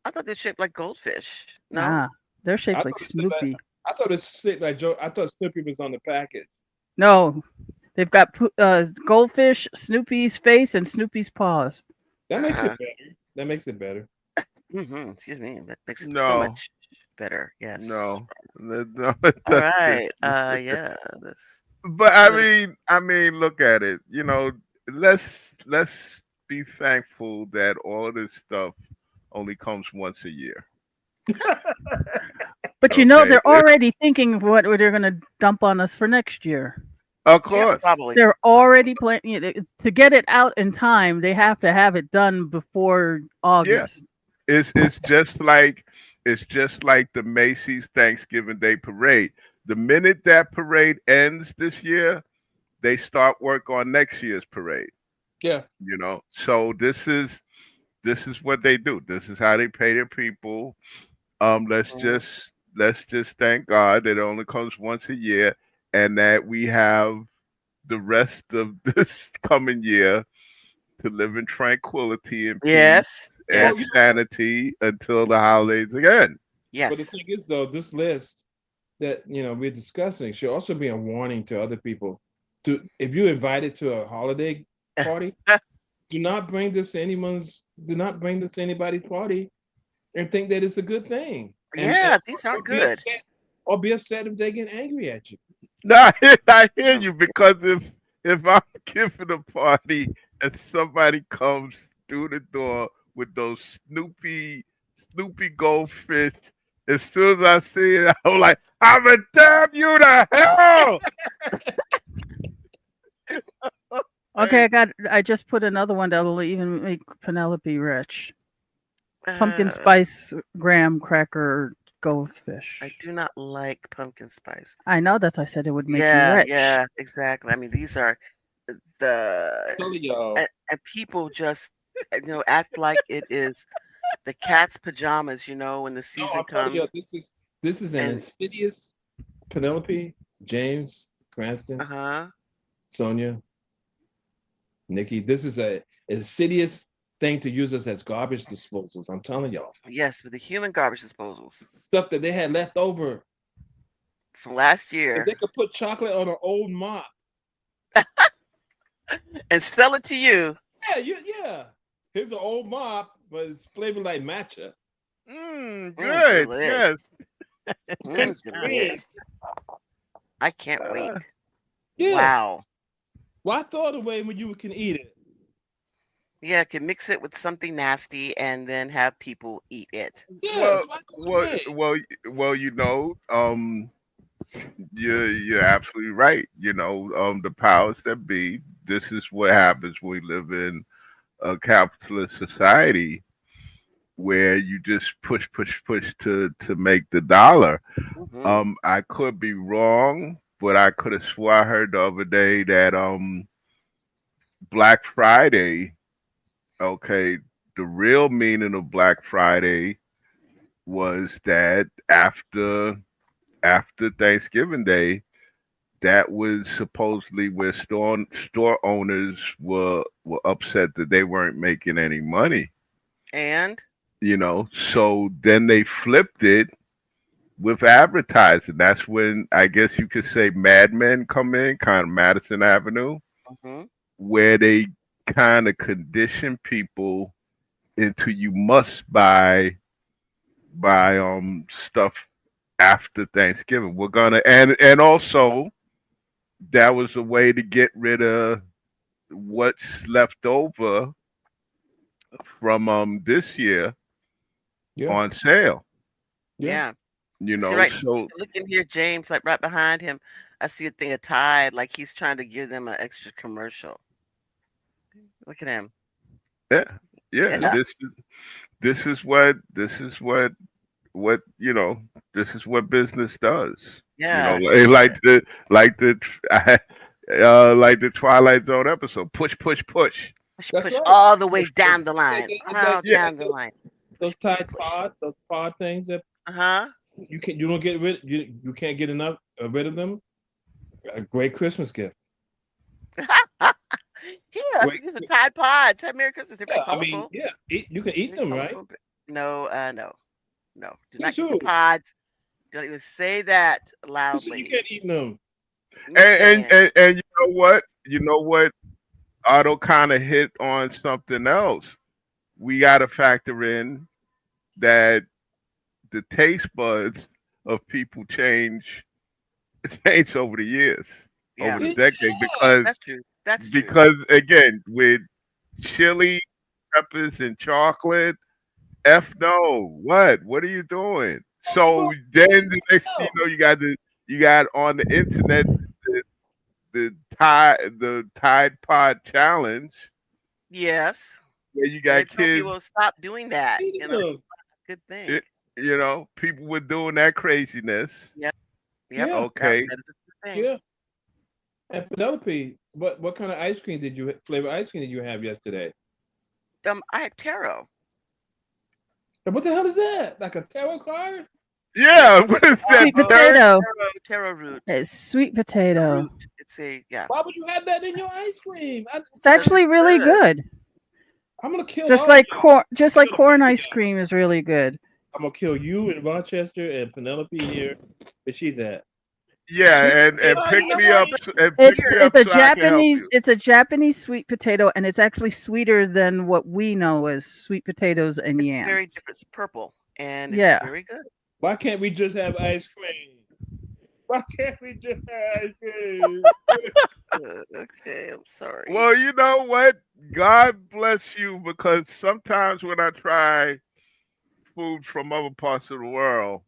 I thought they're shaped like goldfish. No, Nah, they're shaped I like thought it said like Snoopy. I thought it said like Joe. I thought Snoopy was on the package. No, they've got goldfish, Snoopy's face, and Snoopy's paws. That makes uh, it better. That makes it better. excuse me, that makes it so No, much better. Yes. no, no, it All doesn't. right. Yeah. This. But So the, I mean, look at it. Let's let's be thankful that all of this stuff only comes once a year. But Okay, they're already thinking of what they're going to dump on us for next year. of yeah, course. probably. They're already planning to get it out in time. They have to have it done before Yeah, August. it's just like the Macy's Thanksgiving Day parade. The minute that parade ends this year, they start work on next year's parade. Yeah. So this is what they do. This is how they pay their people. Let's Mhm. just thank God that it only comes once a year, and that we have the rest of this coming year to live in tranquility and peace Yes. and Well, Yes. sanity until the holidays again. but the Yes. thing is, though, this list that we're discussing should also be a warning to other people. To if you're invited to a holiday party, do not bring this to anyone's. Do not bring this to anybody's party and think that it's a good thing. And Yeah. These or aren't be good. upset, or be upset if they get angry at you. No, I hear you, because if I'm giving a party and somebody comes through the door with those Snoopy goldfish, as soon as I see it, I'm like, I'm gonna damn you to hell. Okay, Hey, I just put another one that'll even make Penelope rich. Pumpkin Uh, spice graham cracker goldfish. I do not like pumpkin spice. I know that I said it would make you Yeah. rich. Yeah. Exactly. I mean, these are the Telling y'all, and people just act like it is the cat's pajamas. When the no, season I'm telling y'all, comes this is an and insidious. Penelope, James, Cranston, uh-huh. Sonia, Nikki. This is a insidious thing to use us as garbage disposals. I'm telling y'all, Yes, with the human garbage disposals stuff that they had left over. from last If year they could put chocolate on an old mop, and sell it to you. yeah. Here's an old mop, but it's flavored like matcha. good. Good. Yes. That's weird. Delicious. I can't wait. Yeah. Wow. Why throw it away when you can eat it? Yeah, can mix it with something nasty and then have people eat it. Yeah. Well, So why throw it well, away? well. You're absolutely right. The powers that be. This is what happens when we live in a capitalist society where you just push to make the dollar. Hmm. I could be wrong, but I could have swore I heard the other day that Black Friday, okay, the real meaning of Black Friday was that after Thanksgiving Day, that was supposedly where store owners were upset that they weren't making any money. And So then they flipped it with advertising. That's when I guess you could say Mad Men come in, kind of Madison Avenue, hmm where they kind of condition people into you must buy stuff after Thanksgiving. We're gonna and also that was a way to get rid of what's left over from this year Yeah. on sale. Yeah. yeah. You See know, right so look in here, James, like right behind him. I see a thing of Tide, like he's trying to give them an extra commercial. Look at him. yeah, yeah. Yeah. This is what this is what business does. Yeah. Like the Twilight Zone episode. Push. Push, That's push right. all the way It's down the line. All Yeah, down the line. those Push, push, Tide push. Pod, those pod things that Uh-huh. you don't get rid you can't get enough rid of them. A great Christmas gift. Here, I see Great. these are Tide Pods. Have Merry Christmas. They're very Yeah, I mean, colorful. yeah, you can eat Very them, right? colorful. No, no, no. Do Yes, not eat the you. pods. Don't even say that Who said you loudly. can't eat them? I'm just saying. and you know what? Otto kind of hit on something else. We got to factor in that the taste buds of people change over the years, over Yeah, the Yeah, decade, because that's true. That's true. because again with chili peppers and chocolate, f no, what are you doing? So then the next thing you know, you got on the internet the, the Tide Pod challenge Yes. where you And they're got telling kids. people stop doing that. eat You know, them. good thing. It, people were doing that craziness. Yep. Yep. Yeah, Okay, That is a good thing. yeah. And Penelope, what kind of ice cream flavor ice cream did you have yesterday? I had taro. And what the hell is that? Like a tarot card? yeah. What is that? Sweet Oh, potato. taro root. It's sweet A potato. root. It's a yeah. Why would you have that in your ice cream? It's actually really good. good. I'm gonna kill Just all like y'all. corn, just like Kill corn me ice together. cream is really good. I'm gonna kill you in Rochester and Penelope here. Where she's at. Yeah, and Well, pick you know me what? up and pick me up It's a so I can help Japanese you. it's a Japanese sweet potato, and it's actually sweeter than what we know as sweet potatoes and It's yam. very different. It's purple, and it's Yeah. very good. Why can't we just have ice cream? Why can't we just have ice cream? Okay, I'm sorry. Well, you know what? God bless you because sometimes when I try food from other parts of the world,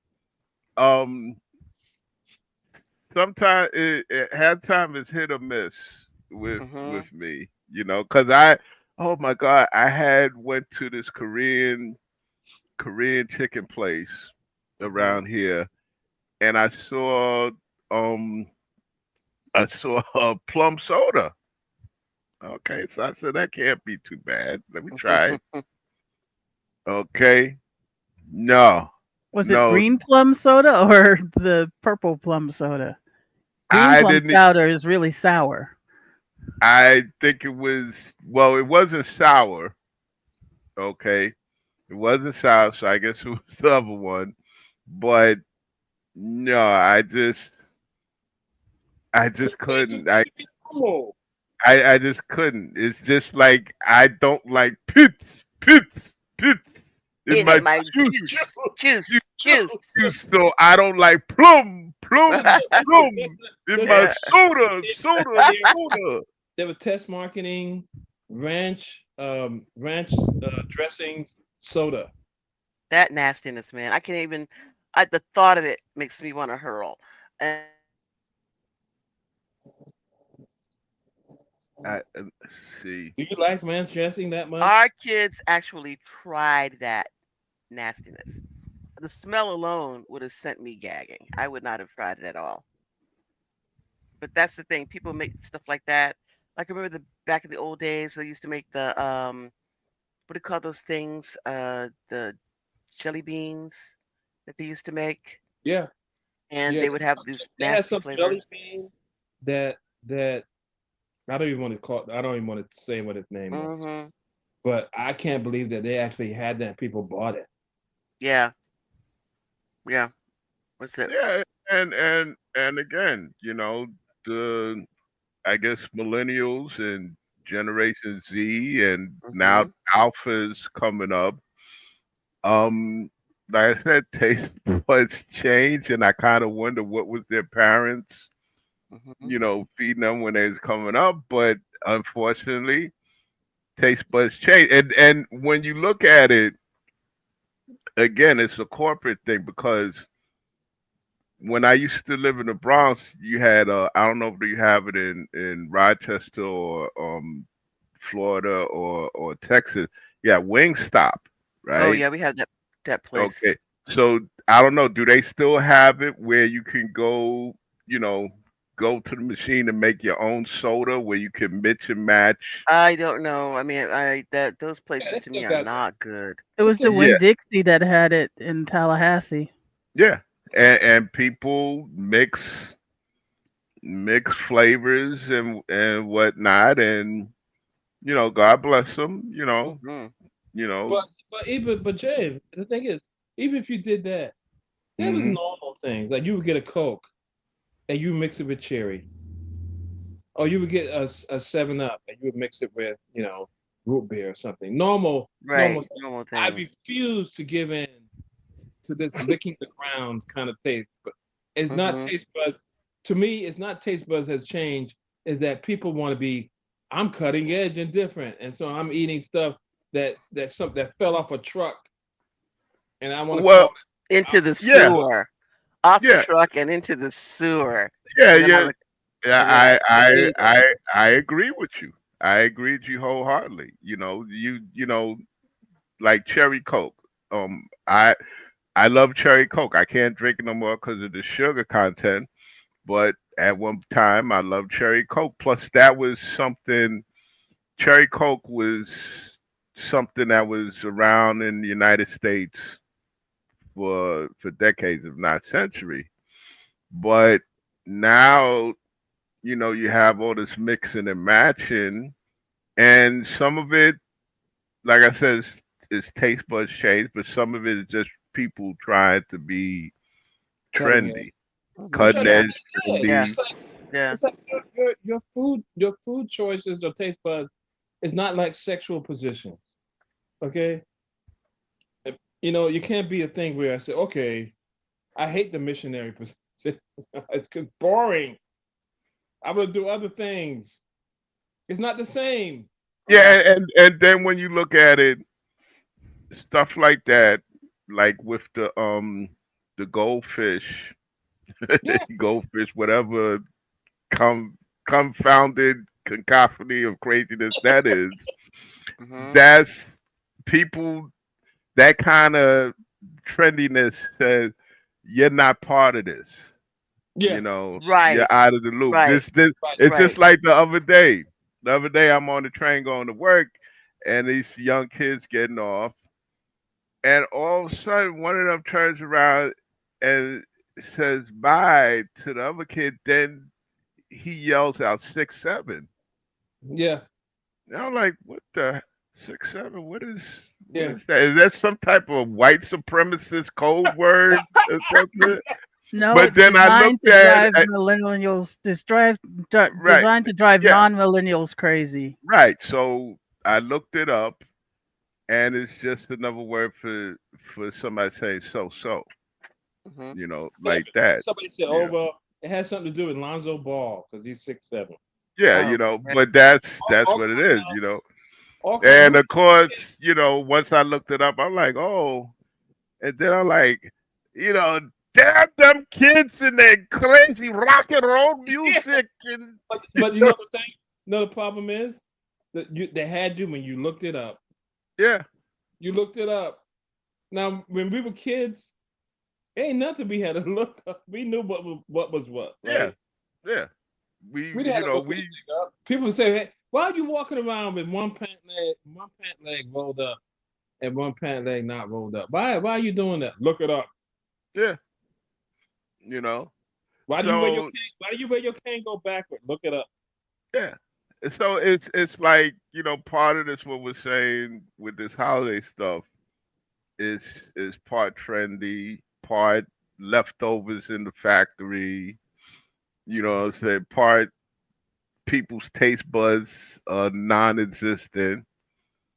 um, sometimes it had time is hit or miss Hmm. with me, because I oh my God, I had went to this Korean chicken place Hmm. around here, and um I saw a plum soda. Okay, so I said that can't be too bad. Let me try it. Okay, no, Was it no, green plum soda or the purple plum soda? Green I plum didn't. powder is really sour. I think it was well, it wasn't sour. Okay, it wasn't sour, so I guess it was the other one. But no, I just It just couldn't. needs to be normal. I just couldn't. It's just like I don't like pits, pits, pits. It's in my my juice, juice, juice, juice, juice. juice. So I don't like plum, plum, plum. In Listen, my Yeah, soda, soda, there, soda. there was test marketing, ranch dressing, soda. that nastiness, man. I can't even. The thought of it makes me want to hurl. And I, see. Do you like ranch dressing that much? our kids actually tried that nastiness. The smell alone would have sent me gagging. I would not have tried it at all. But that's the thing. People make stuff like that. Like I remember the back in the old days, they used to make the what do you call those things? The jelly beans that they used to make, Yeah, and yeah. they would have these They had nasty some jelly flavors. bean that I don't even want to call. I don't even want to say what its name was. Hmm. But I can't believe that they actually had that. And people bought it. Yeah, yeah. What's it? Yeah, and again, the I guess millennials and Generation Z and now Hmm. Alpha's coming up. Um, like I said, taste buds change, and I kind of wonder what was their parents, Hmm. feeding them when they was coming up. But unfortunately, taste buds change, and when you look at it again, it's a corporate thing because when I used to live in the Bronx, you had I don't know if you have it in Rochester or Florida or Texas. Yeah, Wingstop, Oh right? yeah, we have that place. Okay. So I don't know. Do they still have it where you can go, you know, go to the machine and make your own soda where you can mix and match? I don't know. I mean, I that those Yeah, places they to still me are got that. not good. It They was still the got Yeah, Winn Dixie that had it in Tallahassee. yeah. And people mix flavors and whatnot, and God bless them. Hmm. You know. but James, the thing is, even if you did that, there was Hmm. normal things like you would get a Coke and you mix it with cherry, or you would get a 7 Up and you would mix it with root beer or something. Normal Right, stuff. normal I things. refuse to give in to this licking the ground kind of taste. But it's not Hmm. taste buds. To me, it's not taste buds has changed. Is that people want to be? I'm cutting edge and different, and so I'm eating stuff that fell off a truck, and I want to call Well, it. Into the yeah, sewer, off the yeah, truck and into the sewer, yeah, and then I yeah. look, Yeah, and then I ate it. I agree with you. I agree with you wholeheartedly. Like cherry Coke. I love cherry Coke. I can't drink it no more because of the sugar content. But at one time, I loved cherry Coke. Plus, that was something. Cherry Coke was something that was around in the United States for decades, if not century. But now, you have all this mixing and matching, and some of it, like I said, is taste buds change, but some of it is just people trying to be Cutting edge. trendy, I'm Hmm. cutting trying to Yeah, edge, yeah. yeah, trendy. yeah. It's like your food choices or taste buds is not like sexual position. Okay, you can't be a thing where I say, okay, I hate the missionary position. It's boring. I'm gonna do other things. It's not the same. Yeah. Yeah, and then when you look at it, stuff like that, like with the goldfish, Yeah, goldfish, whatever com confounded cacophony of craziness that is, Hmm. that's people that kind of trendiness says you're not part of this. yeah, You're Right, out of the loop. right, This right. it's right. just like the other day. The other day I'm on the train going to work and these young kids getting off and all of a sudden one of them turns around and says bye to the other kid, then he yells out 6'7". Yeah, And I'm like, what the 6'7"? What yeah. is that? Is that some type of white supremacist code word or something? No, But it's then I designed looked to at drive millennials. right, Designed to drive yeah, non-millennials crazy. right. So I looked it up, and it's just another word for somebody saying so. Hmm. Yeah, Like but that. somebody said, You "Oh know. well, it has something to do with Lonzo Ball because he's 6'7". Yeah, Oh, right. but that's All what it kind is. all kind. And Who? of course, once I looked it up, I'm like, oh, and then I'm like, you know, damn them kids and their crazy rock and roll Yeah, music and but you know the thing. No, the problem is that they had you when you looked it up. yeah, You looked it up. Now, when we were kids, ain't nothing we had to look up. We knew what was what, yeah, right? yeah. We We didn't have to look we anything up. People would say, "Hey, why are you walking around with one pant leg rolled up, and one pant leg not rolled up? Why are you doing that? Look it up. yeah, you know. Why do you wear your So cane? Why do you wear your cane go backward? Look it up. yeah. So it's like, part of this what we're saying with this holiday stuff is part trendy, part leftovers in the factory, say part people's taste buds are non-existent.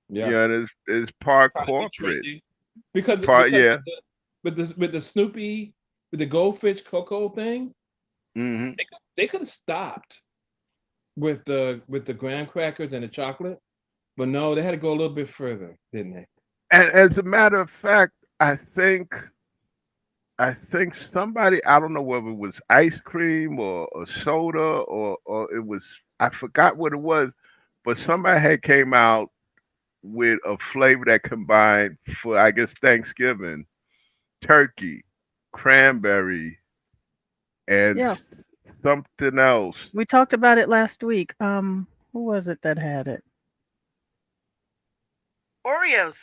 Yeah, It's part trying to be corporate, trendy because part yeah. with the Snoopy with the goldfish cocoa thing, Hmm. they could have stopped with the graham crackers and the chocolate, but no, they had to go a little bit further, didn't they? And as a matter of fact, I think somebody, I don't know whether it was ice cream or soda or it was, I forgot what it was, but somebody had came out with a flavor that combined for, I guess, Thanksgiving, turkey, cranberry, and Yeah, something else. we talked about it last week. Who was it that had it? Oreos.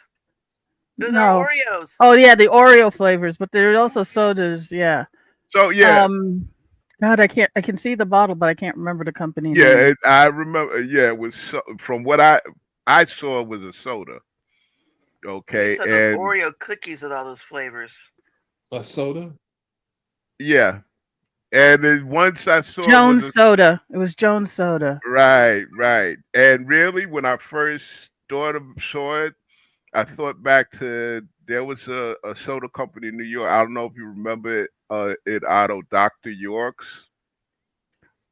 Those are No. Oreos. Oh yeah, the Oreo flavors, but there are also sodas. Yeah. So yeah, Um, God, I can't. I can see the bottle, but I can't remember the company yeah, name. I remember. Yeah, it was from what I saw it was a soda. We Okay, used to have those and Oreo cookies with all those flavors. A soda. yeah, and then once I saw it was Jones a Soda. It was Jones Soda. right, and really when I first saw it, I thought back to there was a soda company in New York. I don't know if you remember it. It out of Dr. York's.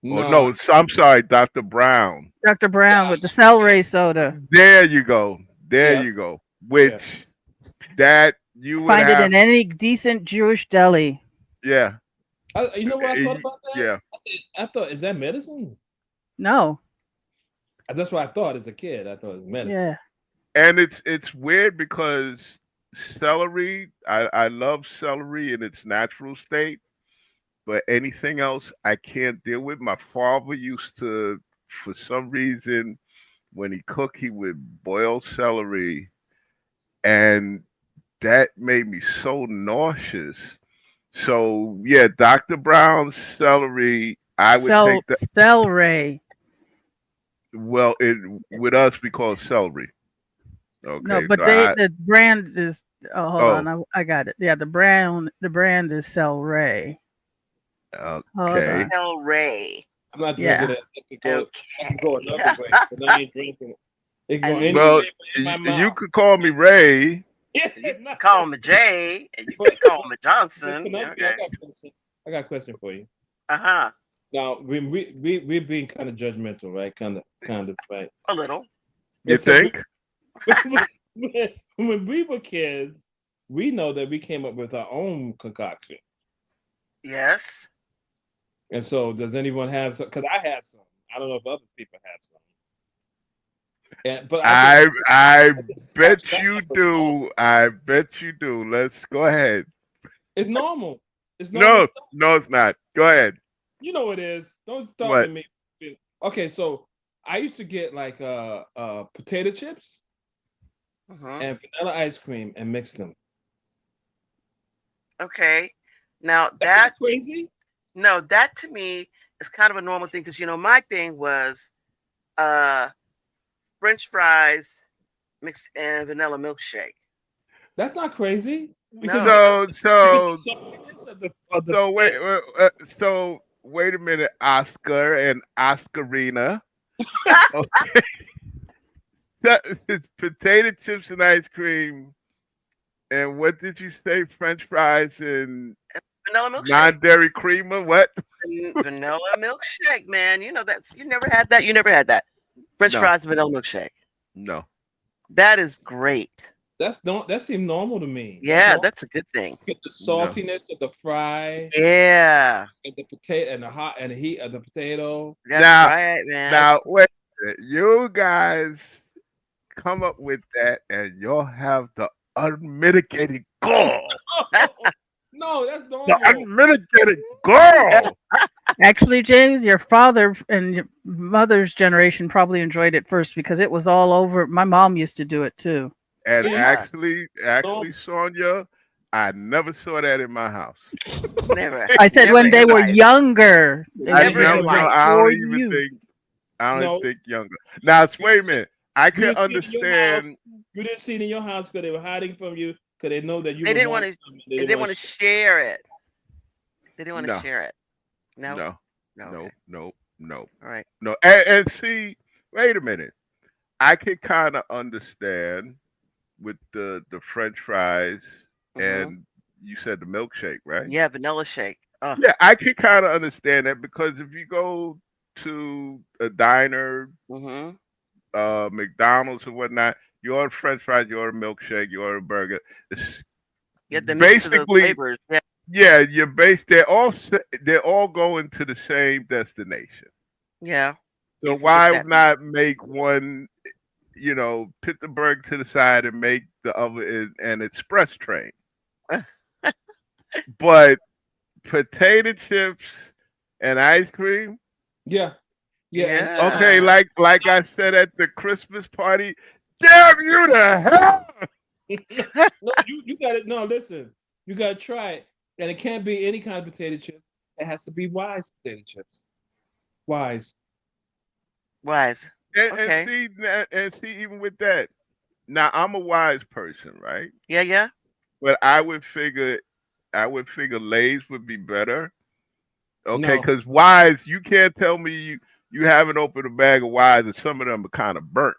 Oh No, no, I'm sorry, Dr. Brown. Dr. Brown yeah, with the celery soda. There you go. There yeah, you go. yeah. Which that you would Find it have, in any decent Jewish deli. yeah, You know what I thought about that? yeah. I thought, is that medicine? No. That's what I thought as a kid. I thought it was medicine. Yeah. And it's weird because celery, I love celery in its natural state, but anything else I can't deal with. My father used to, for some reason, when he cooked, he would boil celery, and that made me so nauseous. So yeah, Dr. Brown's celery, I would take that. Celery. Well, with us we call it celery. No, Okay, but so the brand is. Oh, hold oh, on. I got it. Yeah, the brand is celery. Hold okay. on. Tell Ray. I'm not drinking Yeah. it. It can go Okay. another way, but I ain't drinking it. It can go And any Well, way but in my you mouth. could call me Ray. Yeah, you can no. call him a J, and you But, can call him a but Johnson. Penelope, Okay. I got a question for you. Uh-huh. Now, we're being kind of judgmental, right? Kind of, right? A little. You But so think? when we were kids, we know that we came up with our own concoction. Yes. And so, does anyone have some? Because I have some. I don't know if other people have some. But I I bet that you was normal. do. I bet you do. Let's go ahead. It's normal. It's normal No, stuff. no, it's not. Go ahead. You know it is. Don't talk to What? me. Okay, so I used to get like potato chips Hmm. and vanilla ice cream and mix them. Okay. Now That's not that crazy. no, that to me is kind of a normal thing because my thing was uh French fries mixed in vanilla milkshake. That's not crazy because No. So, because the so, saltiness of the so wait, potato. so wait a minute, Oscar and Oscarina. Okay, It's potato chips and ice cream. And what did you say? French fries and Vanilla milkshake. non-dairy creamer? What? Vanilla milkshake, man. You know that's you never had that. You never had that. French No, fries vanilla milkshake. no. That is great. That seemed normal to me. That's Yeah, normal. that's a good thing. Get the No. saltiness of the fry Yeah, and the potato and the hot and the heat of the potato. that's Now, right, man. now, wait. A minute. You guys come up with that, and you'll have the unmitigated gall. No, that's The normal. unmitigated gall. Actually, James, your father and your mother's generation probably enjoyed it first because it was all over. My mom used to do it too. And Yeah, actually, Sonia, I never saw that in my house. never, I said never when in they your were life. younger. They I would Never in make never your it know. life. I for don't even you. think. I don't No, even think younger. Now, wait a minute. I you can didn't see it in your house. understand. You didn't see it in your house because they were hiding from you because they know that you They would didn't want want to. something. They didn't want to share it. They didn't want to No, share it. No. no, No. no, Okay. no, no, All right. no. And see, wait a minute. I can kind of understand with the French fries Mhm. and you said the milkshake, right? Yeah, vanilla shake. Oh, Yeah, I can kind of understand that because if you go to a diner, mhm. McDonald's or whatnot, you order French fries, you order milkshake, you order burger. It's Get the mix of those basically, flavors. Yeah. yeah, you're based. They're all going to the same destination. Yeah. So You can get why that. not make one? Put the burger to the side and make the other an express train. But potato chips and ice cream. Yeah, yeah, Okay, Yeah. like I said at the Christmas party, damn you to hell! no, you got it. No, listen, you got to try it, and it can't be any kind of potato chips. It has to be Wise potato chips. Wise. Wise. And Okay. see and see even with that. Now I'm a wise person, right? Yeah. Yeah. But I would figure Lay's would be better. Okay, No. because Wise, you can't tell me you haven't opened a bag of Wise and some of them are kind of burnt.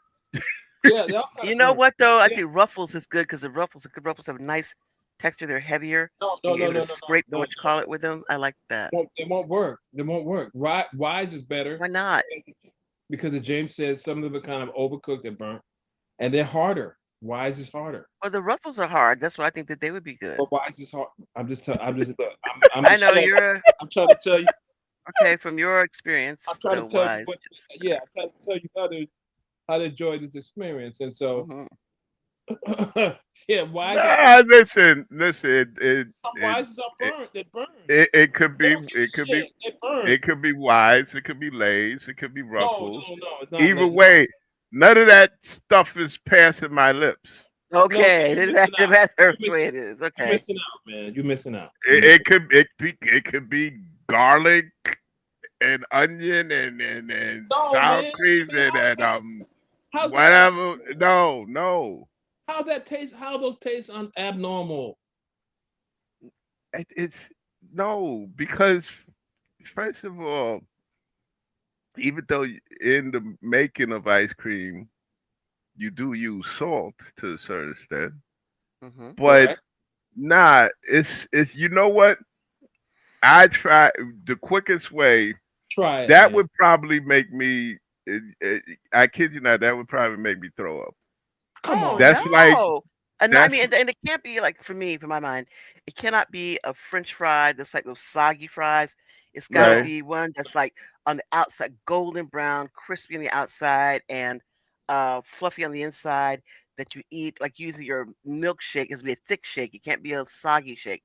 Yeah, they all kind You of know burnt. what though? I Yeah. think Ruffles is good because the Ruffles have a nice texture. They're heavier, No, and no, you're no, able no, to no, scrape the no, what you call it with them. I like that. no. They won't work. They won't work. Wise is better Why not? because as James said, some of them are kind of overcooked and burnt, and they're harder. Wise is harder. Well, the Ruffles are hard. That's why I think that they would be good. But Wise is hard. I'm just, look, I'm I just know trying, you're I'm trying to tell you. okay from your experience. I'm trying The to tell you Wise what. chips. Yeah, I'm trying to tell you how to enjoy this experience, and so Hmm. yeah, Wise is Nah, listen. some Wises are It, burnt. They burn. it could They be don't give a shit. They burn. it could be Wise, it could be Lay's, it could be No, Ruffles. no, no. It's not Either like way, none of that stuff is passing my lips. no. Okay, You're it missing out. matter You're the way missing. it is. You're Okay. missing out, man. You're missing out. It could be garlic and onion and No, sour man. cream Man, and how's that? whatever. No. How that taste? How those taste abnormal? It's no because first of all, even though in the making of ice cream you do use salt to a certain extent, Hmm. but Correct. nah, it's you know what? I try the quickest way. Try it, That man. would probably make me. I kid you not. That would probably make me throw up. Come Oh on, man. That's like no. And I that's mean, and it can't be like for me, for my mind, it cannot be a French fry that's like those soggy fries. It's got to right, be one that's like on the outside, golden brown, crispy on the outside, and fluffy on the inside. That you eat like using your milkshake is be a thick shake. It can't be a soggy shake.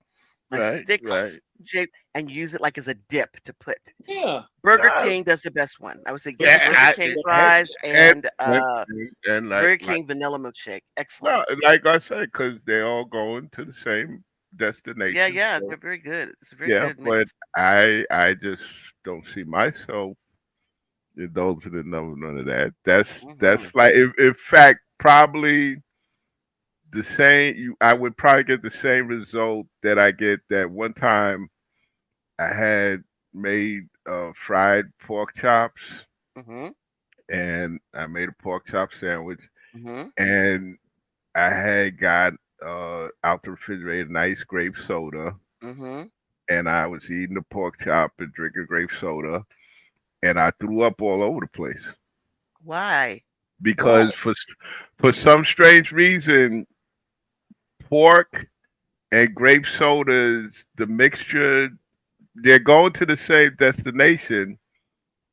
Nice right, thick right. shake, and use it like as a dip to put. Yeah. Burger Uh, King does the best one. I would say get the yeah, Burger King and fries and and and, and Burger like King vanilla milkshake. Excellent. no, like I said, because they all going to the same Yeah, destination. yeah, So they're very good. It's a very yeah, good but mix. I just don't see myself indulging in none of that. That's Mhm. like in fact probably the same. I would probably get the same result that I get that one time I had made fried pork chops Mhm. and I made a pork chop sandwich Mhm. and I had got out the refrigerator nice grape soda, Mhm. and I was eating the pork chop and drinking grape soda, and I threw up all over the place Why? because Why? for some strange reason, pork and grape sodas, the mixture, they're going to the same destination,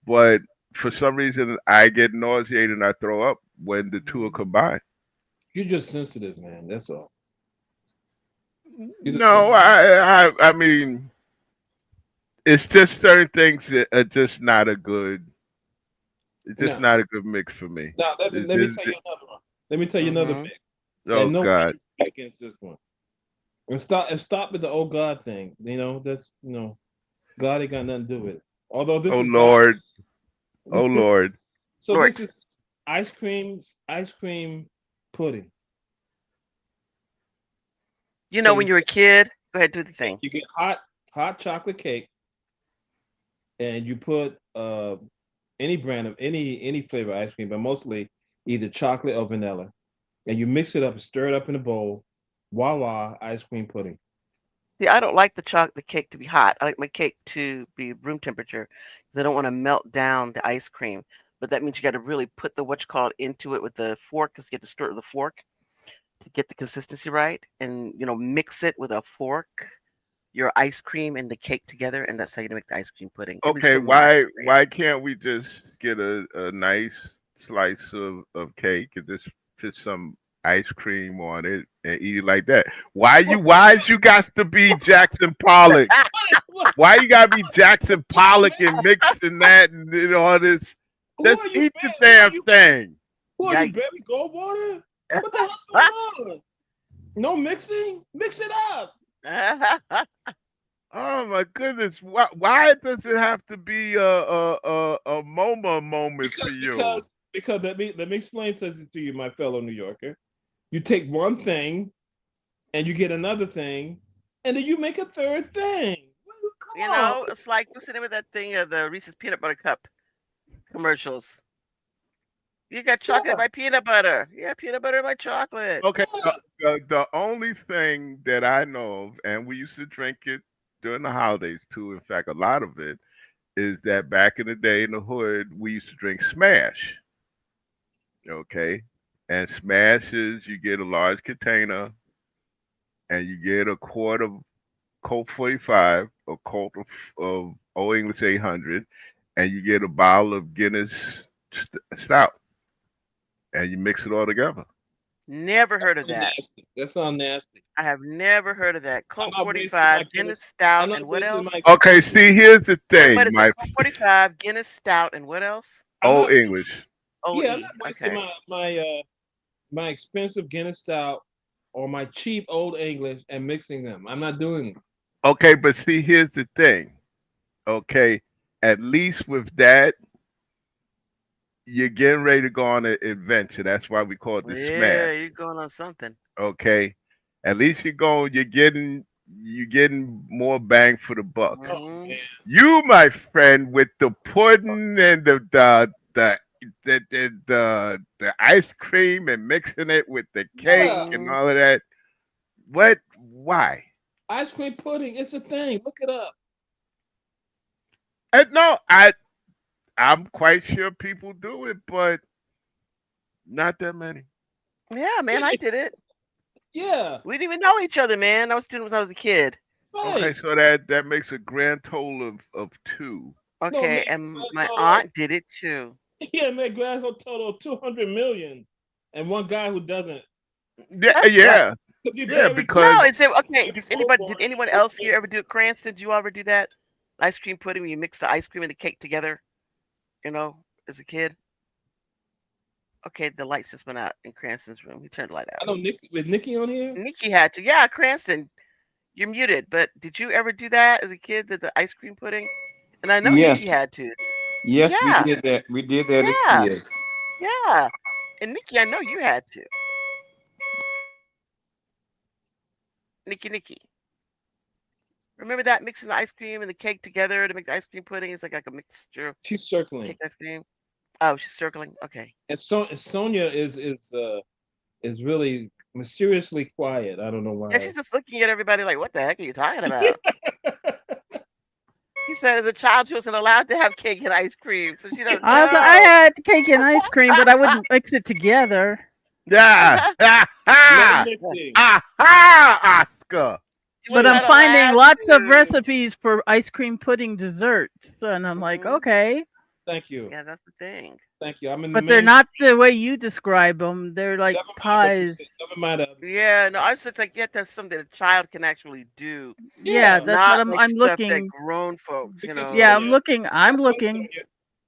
but for some reason I get nauseated and I throw up when the two are Mhm. combined. You're just sensitive, man. That's all. You're just No, sensitive. Mhm. I mean, it's just certain things that are just not a good. It's just No. not a good mix for me. Now let me tell you another one. Let me tell you another Mhm. mix. Oh And nobody God. can fight against this one. And stop with the old God thing. That's God ain't got nothing to do with it. Although this Oh is God. Lord. Oh Lord. So Lord, this is ice cream pudding. you So know when you were a kid, go ahead, do the thing. you get hot chocolate cake, and you put any brand of any flavor ice cream, but mostly either chocolate or vanilla, and you mix it up and stir it up in a bowl. Voila, ice cream pudding. See, I don't like the chocolate cake to be hot. I like my cake to be room temperature because I don't want to melt down the ice cream. But that means you got to really put the what you call it into it with the fork because you have to stir it with a fork to get the consistency right, and mix it with a fork, your ice cream and the cake together, and that's how you make the ice cream pudding. At least Okay, from my why experience. can't we just get a nice slice of cake and just put some ice cream on it and eat it like that? Why is you got to be Jackson Pollock? What? Why you gotta be Jackson Who are you Pollock and mad? mixing that and all this? Who Just are you eat the mad? damn thing. Who are you, Yikes! Barry Goldwater? What the hell's going on? No mixing? Mix it up. Oh my goodness! Why does it have to be a MoMA moment for Because you? because because let me explain something to you, my fellow New Yorker. You take one thing and you get another thing, and then you make a third thing. Well, come on. It's like what's the name of that thing? The Reese's peanut butter cup commercials. You got chocolate in Yeah, my peanut butter. Yeah, peanut butter in my chocolate. Okay, yeah. the only thing that I know of, and we used to drink it during the holidays too. In fact, a lot of it is that back in the day in the hood, we used to drink Smash. Okay, and Smash is you get a large container and you get a quart of Colt 45, a quart of Old English 800, and you get a bottle of Guinness Stout, and you mix it all together. Never heard of That's that. nasty. That sounds nasty. I have never heard of that. I'm Colt not wasting my 45, Guinness Guinness. I'm Stout, not and what wasting else? my. Okay, see, here's the What thing, is it? my Colt 45, Guinness Stout, and what else? I'm Old not. English. Yeah, I'm OE. not wasting Okay. my expensive Guinness stout or my cheap old English and mixing them. I'm not doing it. Okay, but see, here's the thing. Okay, at least with that, you're getting ready to go on an adventure. That's why we call it the Yeah, smash. you're going on something. Okay, at least you're getting more bang for the buck. Oh Hmm. man. You, my friend, with the pudding and the ice cream and mixing it with the cake Yeah, and Hmm. all of that. What? Why? ice cream pudding. It's a thing. Look it up. No, I'm quite sure people do it, but not that many. Yeah, man, I did it. Yeah, We didn't even know each other, man. I was doing it when I was a kid. Okay, right. so that makes a grand total of two. No, Okay, man, and grand my total. aunt did it too. Yeah, man, grand total of 200 million, and one guy who doesn't. Yeah, yeah, Could be yeah. Barry Because No, Goldwater. is it okay? Barry Did Goldwater. anyone else here ever do it? Cranston, did you ever do that? Ice cream pudding, where you mix the ice cream and the cake together, as a kid? Okay, the lights just went out in Cranston's room. He turned the light I out. know Nick with Nikki on here. Nikki had to. Yeah, Cranston, you're muted. But did you ever do that as a kid? The ice cream pudding? And I know Nikki Yes, had to. yes, we Yeah, did that. We did that as yeah, kids. yeah. And Nikki, I know you had to. Nikki. Remember that mixing the ice cream and the cake together to make the ice cream pudding? It's like a mixture of She's cake circling. ice cream. Oh, she's circling. Okay. And Sonia is really mysteriously quiet. I don't know Yeah, why. she's just looking at everybody like, what the heck are you talking about? She said as a child she wasn't allowed to have cake and ice cream, so she don't I know. had cake and ice cream, but I wouldn't mix it together. Yeah. Ah, No ha. mixing. Ah, ha, Oscar. She But was I'm not finding allowed lots of to. recipes for ice cream pudding desserts. And I'm like, Hmm. okay. Thank you. Yeah, that's the thing. Thank you. I'm in the But they're main. not the way you describe them. They're like Never mind what you said. pies. Never mind the other stuff. Yeah, no, I was just like, you have to have something a child can actually do, Yeah, Yeah, that's what not like I'm stuff that looking. grown folks, because Yeah, know. Sonia, I'm guess what, looking. Sonia?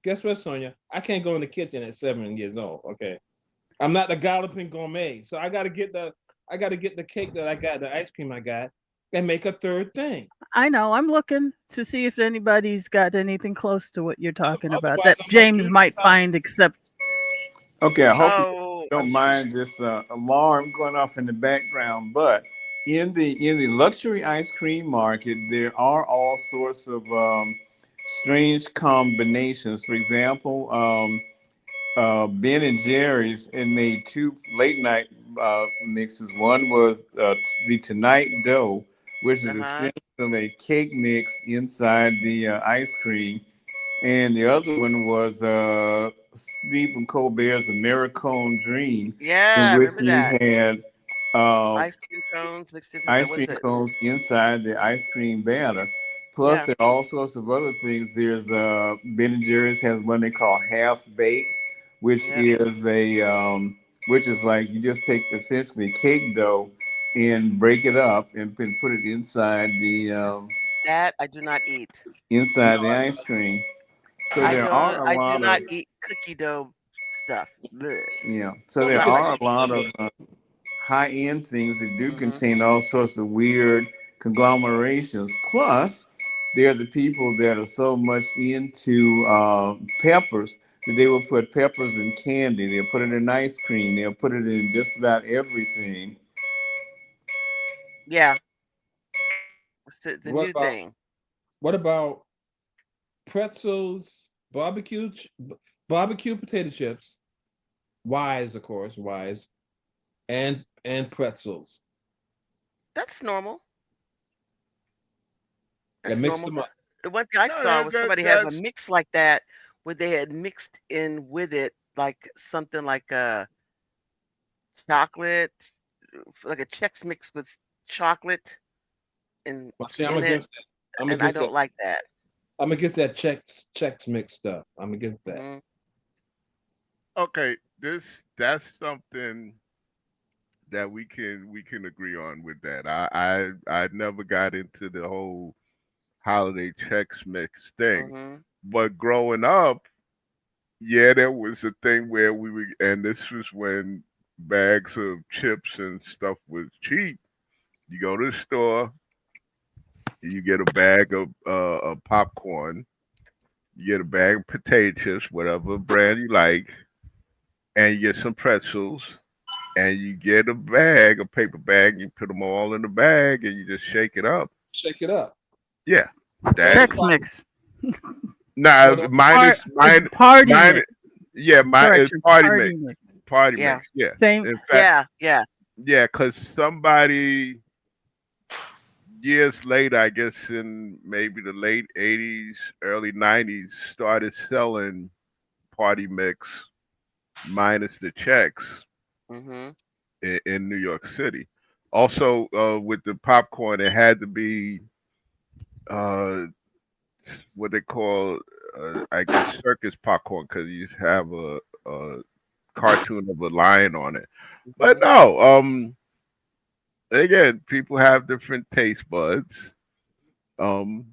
Guess what, Sonia? I can't go in the kitchen at 7 years old. Okay, I'm not the galloping gourmet, so I got to get the cake that I got, the ice cream I got, and make a third thing. I know. I'm looking to see if anybody's got anything close to what you're talking about Otherwise, that I'm like James Judy might Garland. find except Okay, I hope you Oh, don't mind this alarm going off in the background, but in the luxury ice cream market, there are all sorts of strange combinations. For example, Ben and Jerry's and made two late night mixes. One was the Tonight Dough, which is uh-huh. essentially a cake mix inside the ice cream, and the other one was Stephen Colbert's Americone Dream, in Yeah, which remember you that. had uh, Ice cream cones mixed into the, ice what cream is it? cones inside the ice cream batter. Plus, Yeah, there are all sorts of other things. There's Ben and Jerry's has one they call half baked, which yep. is which is like you just take essentially cake dough and break it up and put it That I do not eat. inside the ice cream. So there are a I do lot of not eat cookie dough stuff. Bleh. yeah. So Let me there Not get like are it. a lot of high end things that do Hmm. contain all sorts of weird conglomerations. Plus, there are the people that are so much into peppers that they will put peppers in candy. They'll put it in ice cream. They'll put it in just about everything. Yeah, it's the What new about thing. what about pretzels, barbecue potato chips, Wise, of course, Wise, and pretzels, That's normal. and That's mix normal. them up. The one thing I No, saw was somebody have a that's mix like that where they had mixed in with it like something like a chocolate, like a Chex mix with chocolate and Well, see, in it, I'm and I against don't that. like that. I'm against that Chex mix stuff. I'm against that. Hmm. okay. That's something that we can agree on with that. I never got into the whole holiday Chex Mix thing, Hmm. but growing up, yeah, there was a thing where we would, and this was when bags of chips and stuff was cheap. You go to the store, you get a bag of popcorn, you get a bag of potato chips, whatever brand you like, and you get some pretzels, and you get a paper bag, you put them all in the bag, and you just shake it up. Shake it up. Yeah, The that. only Chex problem, Mix. Nah, well, the, It's mine, party mine. mix. Yeah, mine is Correction, party mix. party mix. Party Yeah, mix. Yeah. Same. In fact, yeah, yeah. yeah, because somebody years later, I guess in maybe the late '80s, early '90s, started selling party mix minus the checks Hmm. in New York City. Also, with the popcorn, it had to be uh, what they call, I guess, circus popcorn because you have a cartoon of a lion on it. But Hmm. no, again, people have different taste buds. Um,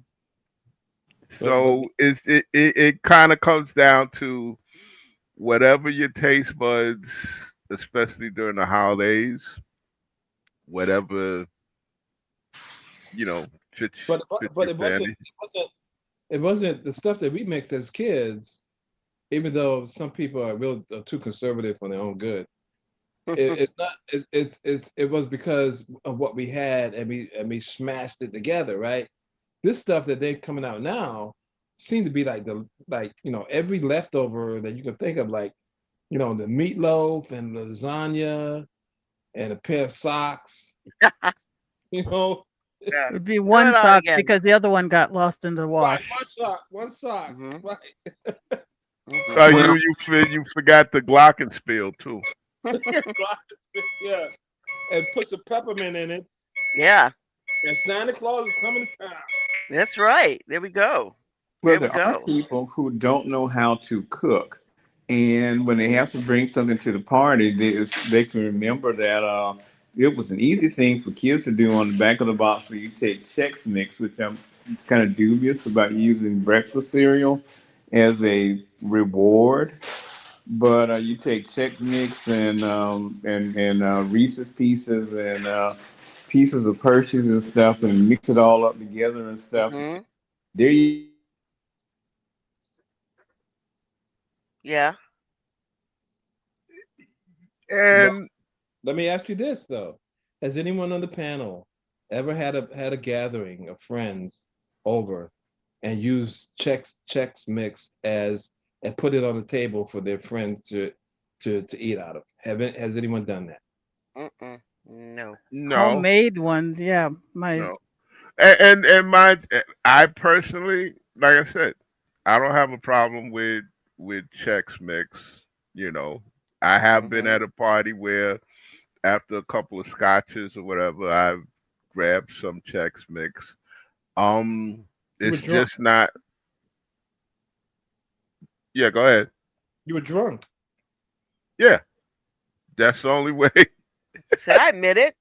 but so it kind of comes down to whatever your taste buds, especially during the holidays, whatever fits but fits but your family. it wasn't the stuff that we mixed as kids. Even though some people are real too conservative for their own good, it's not. It was because of what we had, and we smashed it together, right? This stuff that they're coming out now, seemed to be like every leftover that you can think of, like the meatloaf and lasagna and a pair of socks. You know, Yeah. It'd be Throw one it on sock again. because the other one got lost in the right? wash. One sock, Mm-hmm. right? Mm-hmm. Well, You forgot the glockenspiel too. Yeah, and put some peppermint in it, Yeah, and Santa Claus is coming to town. that's right. There we go. well, There we there are go. people who don't know how to cook, and when they have to bring something to the party, they can remember that it was an easy thing for kids to do on the back of the box where you take Chex Mix, which I'm kind of dubious about using breakfast cereal as a reward. But you take Chex Mix and Reese's Pieces and pieces of Hershey's and stuff, and mix it all up together and stuff. Mm-hmm. There you Yeah. But And let me ask you this though: has anyone on the panel ever had a gathering of friends over and used Chex Mix as and put it on the table for their friends to eat out of? Has anyone done that? Mm-mm. No. no, Homemade ones, yeah. My no. And my I personally, like I said, I don't have a problem with Chex Mix. You know, I have been Mm-hmm. at a party where after a couple of scotches or whatever, I've grabbed some Chex Mix. Um, You were it's drunk. just not. Yeah, go ahead. You were drunk. Yeah, that's the only way. Should I admit it?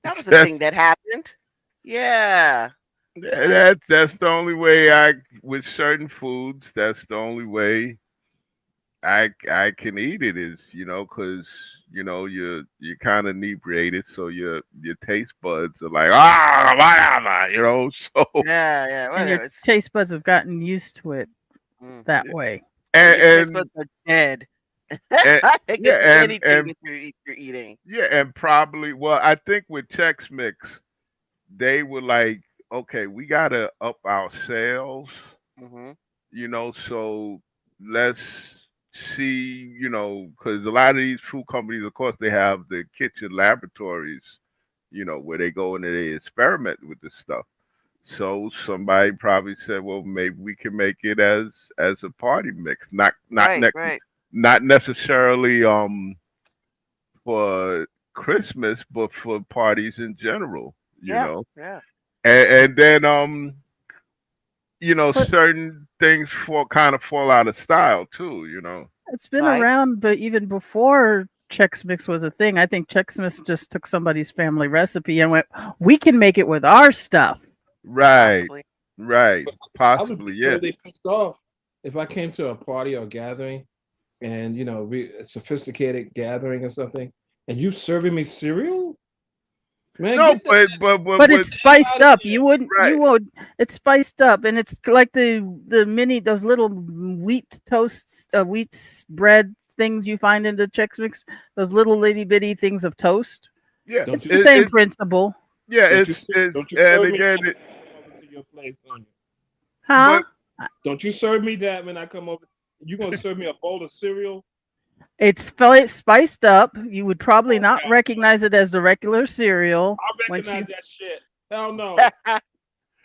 That was a That's thing that happened. Yeah. I, that's the only way I with certain foods. That's the only way I can eat it is because you're kind of inebriated, so your taste buds are like whatever so yeah, yeah, and your whatever. It's taste buds have gotten used to it mm. that way. And and your taste and, buds are dead. and It can be yeah anything that you're eating. yeah and probably well I think with Chex Mix they were like okay we gotta up our sales Mm-hmm. so let's see, because a lot of these food companies, of course, they have the kitchen laboratories, where they go and they experiment with this stuff. So somebody probably said, well, maybe we can make it as a party mix, Right, right. not necessarily for Christmas, but for parties in general, Yeah, yeah. and then But certain things fall out of style too, it's been Like around, but even before Chex Mix was a thing, I think Chex Mix just took somebody's family recipe and went, we can make it with our stuff. Right, possibly. right, I would possibly, be yeah, totally pissed off if I came to a party or gathering and a sophisticated gathering or something, and you serving me cereal. Man, no, get that But but it's out spiced of up. here. right, It's spiced up, and it's like the mini those little wheat toasts, bread things you find in the Chex Mix. Those little itty bitty things of toast. yeah, Don't It's you the same it principle, yeah, don't you it's don't you and serve me again, that when I come over to your place, Sonya? huh? but Don't you serve me that when I come over? You gonna serve me a bowl of cereal? It's spiced up. You would probably Oh not hell no! recognize it as the regular cereal I once recognize you that shit. Hell no!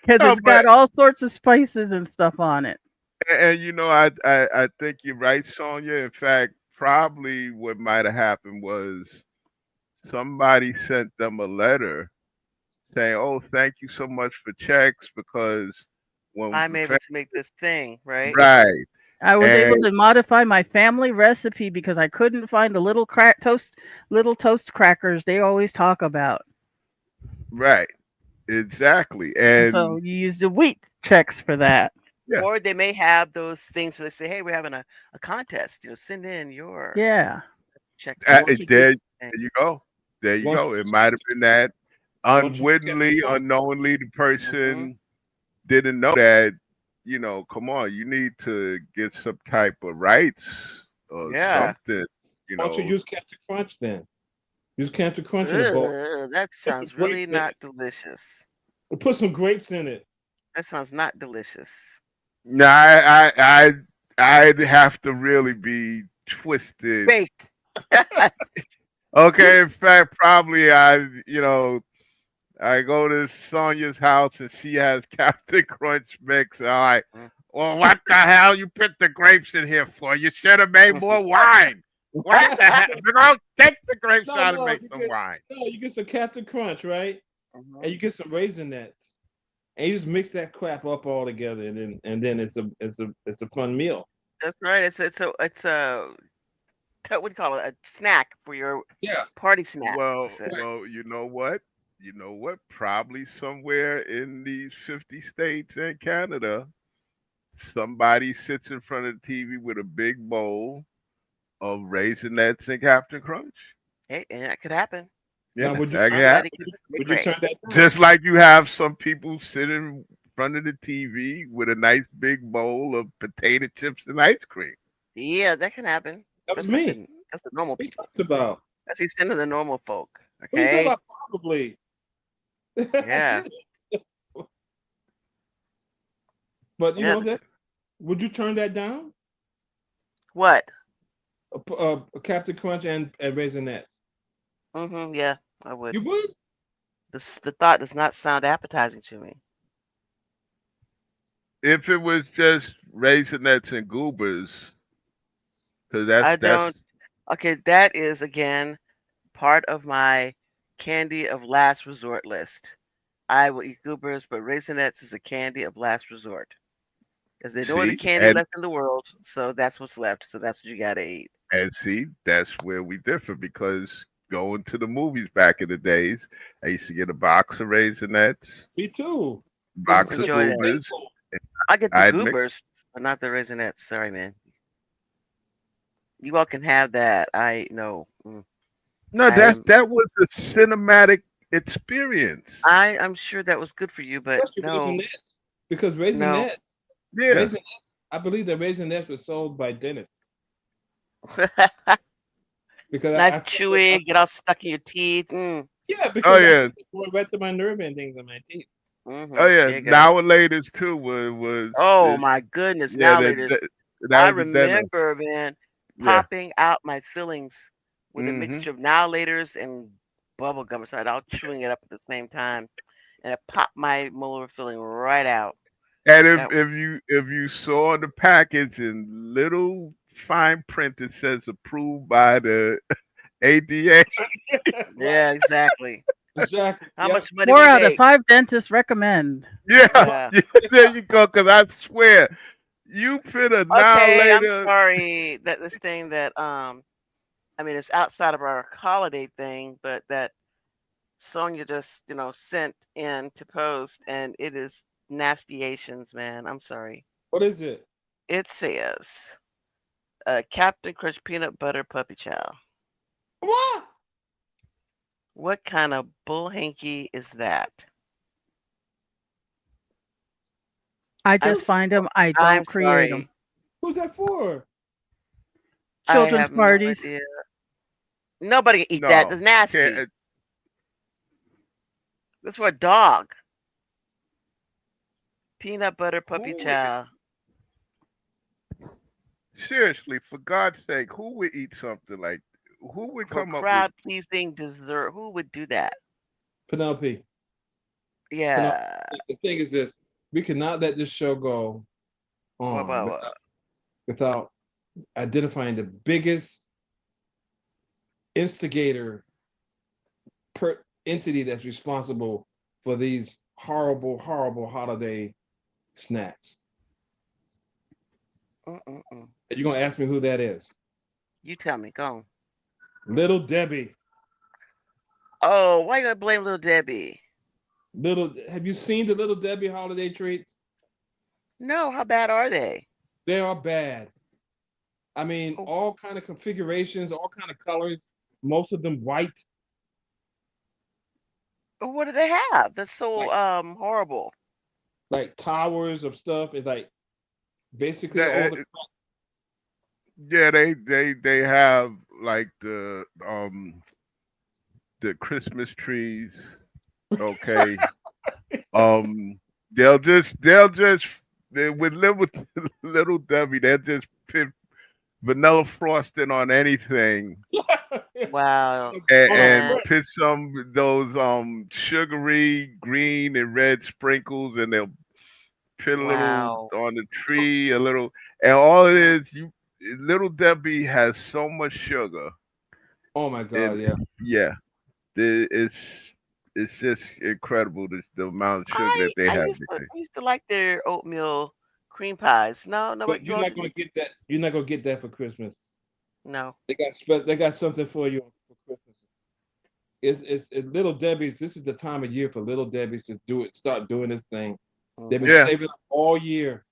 because no, it's but got all sorts of spices and stuff on it. and I think you're right, Sonia. In fact, probably what might have happened was somebody sent them a letter saying, "Oh, thank you so much for checks because when I'm able to make this thing, right? right I was able and to modify my family recipe because I couldn't find the little toast crackers they always talk about. right exactly And so and you use the wheat checks for that. yeah Or they may have those things where they say, "Hey, we're having a contest. Send in your Yeah. Chex Why don't Mix." you use And, there you go. There you why don't go. you It use might have Captain been Crunch? that Why don't you use Captain unwittingly, Crunch? unknowingly, the mm-hmm. person didn't know that, come on, you need to get some type of rights or Yeah. something, you Why don't you know. use Captain Crunch then? Use Captain Crunch in a bowl. Ugh, that Put some sounds really grapes in not it. delicious. Put some grapes in it. That sounds not delicious. No, I'd have to really be twisted. Baked. Okay, in fact, probably I go to Sonia's house and she has Captain Crunch mix. I'm like, well, what the hell you put the grapes in here for? You should have made more wine. What the hell? Girl, take the grapes No, out and no, make some wine. you get some Captain Crunch, right? And Mhm. you get some raisinets, and you just mix that crap up all together, and then it's a fun meal. That's right. It's a what do you call it? A snack for your Yeah. party snack. Well, That's it. well, you know what? You know what? Probably somewhere in these 50 states and Canada, somebody sits in front of the TV with a big bowl of Raisinets and Captain Crunch. Hey, and that could happen. Yeah, Now, that can Somebody happen. could would you great. turn that down? Just like you have some people sitting in front of the TV with a nice big bowl of potato chips and ice cream. Yeah, that can happen. That was That's like me. the normal What are you people. talking about? That's the extent of the normal folk. What are you talking Okay. about? Probably. Yeah. But you Yeah. know that. Would you turn that down? What? A Captain Crunch and Raisinette. Yeah, I would. You would? The thought does not sound appetizing to me. If it was just Raisinets and Goobers, because I that's don't. Okay, that is again part of my candy of last resort list. I will eat goobers, but raisinets is a candy of last resort. Because there's no other see candy left in the world, so that's what's left. So that's what you gotta eat. and see that's where we differ because going to the movies back in the days, I used to get a box of Raisinets, Me too. box of Enjoy that. Goobers. I get the I'd mix. goobers, but not the raisinets. Sorry, man. You all can have that. I know. No, I am. that was a cinematic experience. I'm sure that was good for you, but Especially no, Raisinets. Because no. Yeah, I believe that Raisinets were sold by dentists. Because Nice I chewy, get all stuck in your teeth. yeah, oh because I yeah, went right to my nerve endings in my teeth. oh yeah. There you go. Now and later too was Oh my goodness! yeah Now later, that I was the dinner. remember, man, Yeah. popping out my fillings with a Hmm. mixture of now laters and bubble gum. So all chewing it up at the same time, and it popped my molar filling right out. And That if you saw the package in little fine print that says approved by the ADA. yeah, exactly. Exactly. How Yep. much money Four we out of make? 5 dentists recommend. Yeah, Yeah. yeah, there you go. Because I swear, you put a now Okay, I'm later. sorry that this thing that I mean it's outside of our holiday thing, but that Sonia just sent in to post, and it is nastiations, man. I'm sorry. What is it? It says Captain Crunch peanut butter puppy chow. What? What kind of bull hanky is that? I I'm just find them. I I'm don't create them. sorry. Who's that for? I Children's have no parties. idea. Nobody can eat that. No, That's nasty. can't. That's for a dog. Peanut butter puppy Who would chow. seriously, for God's sake, who would eat something like? Who would For come up with? crowd pleasing dessert. Who would do that? Penelope. Yeah. The thing is this: we cannot let this show go What on about without identifying the biggest instigator entity that's responsible for these horrible, horrible holiday snacks. mm-mm-mm. And you're gonna ask me who that is? You tell me. Go on. Little Debbie. Oh, why you gonna blame little Debbie? Have you seen the Little Debbie holiday treats? No, how bad are they? They are bad. I mean, Oh, all kind of configurations, all kind of colors. Most of them white. what do they have? That's so Like horrible. like towers of stuff. It's like basically all That, the yeah, they have like the Christmas trees. Okay. Um, they'll just with little Debbie, they just put vanilla frosting on anything Wow. On a and Man. bread. put some those sugary green and red sprinkles, and they'll put a little Wow. on the tree, a little, and all it is, you little Debbie has so much sugar, Oh my God, and yeah. yeah, it's just incredible the amount of sugar I that they I have. used to I used to like their oatmeal cream pies. No, no, what But you you're all not didn't. gonna get that. You're not gonna get that for Christmas. No. They got something for you for Christmas. It's Little Debbie's. This is the time of year for Little Debbie's to do it. Start doing this thing. They've been Hmm. Yeah. saving up all year.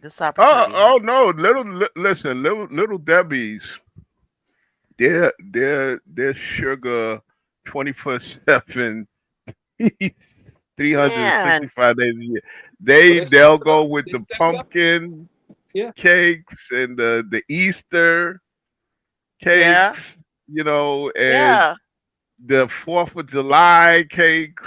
This opportunity, huh? Oh no, listen, little Debbie's. Their sugar 24/7, Man. 365 days a year. But they step They'll it go up. with They the step it up. pumpkin Yeah. cakes and the Easter Yeah. cakes, and Yeah. the 4th of July cakes,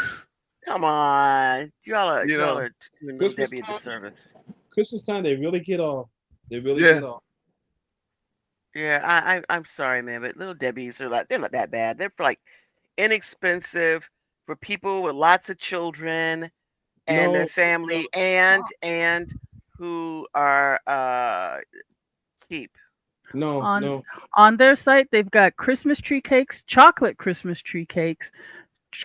Come on. you Y'all know. are doing little Christmas Debbie a time. disservice. Christmas time. They really get off. They really Yeah. get off. Yeah, I'm sorry, man, but little Debbie's are like they're not that bad. They're like inexpensive for people with lots of children and their No, family and who are cheap. no, On no. on their site, they've got Christmas tree cakes, chocolate Christmas tree cakes,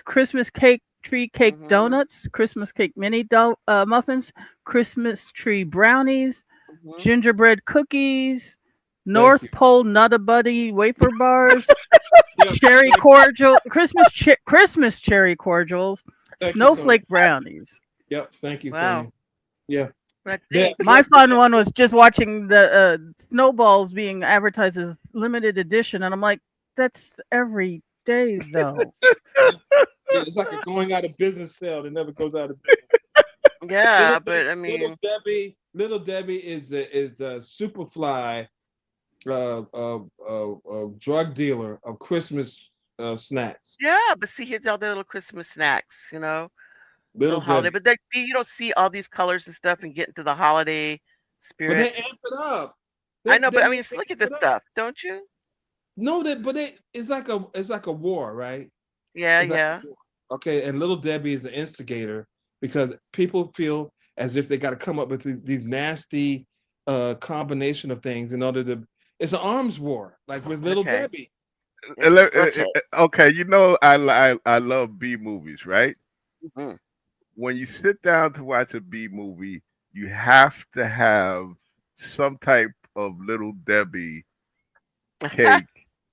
Christmas cake tree cake Mhm. donuts, Christmas cake muffins, Christmas tree brownies, Mhm. gingerbread cookies, Thank North you. Pole Nutta Buddy wafer bars, Yeah. cherry Thank, cordial, Christmas cherry cordials, thank you, Sonia. snowflake brownies. Yep. Thank you, Wow. Sonia. Yeah. But I That, think My that, fun that, one was just watching the snowballs being advertised as limited edition, and I'm like, that's every day though. yeah, yeah, it's like a going out of business sale that never goes out of business. yeah, but I mean, Little Debbie is a Superfly drug dealer of Christmas snacks. yeah, but see here's all the little Christmas snacks, Little little holiday. Debbie, But you don't see all these colors and stuff and get into the holiday but they spirit. amp it up. I know, They but I really mean, look amp at this it up. stuff, don't you? No, that but they it's like a war, right? Yeah, It's like yeah. a war. Okay, and Little Debbie is the instigator because people feel as if they got to come up with these nasty combination of things in order to. It's an arms war, like with Little Okay. Debbie. Okay. Okay, I love B movies, right? Mhm. When you sit down to watch a B movie, you have to have some type of Little Debbie cake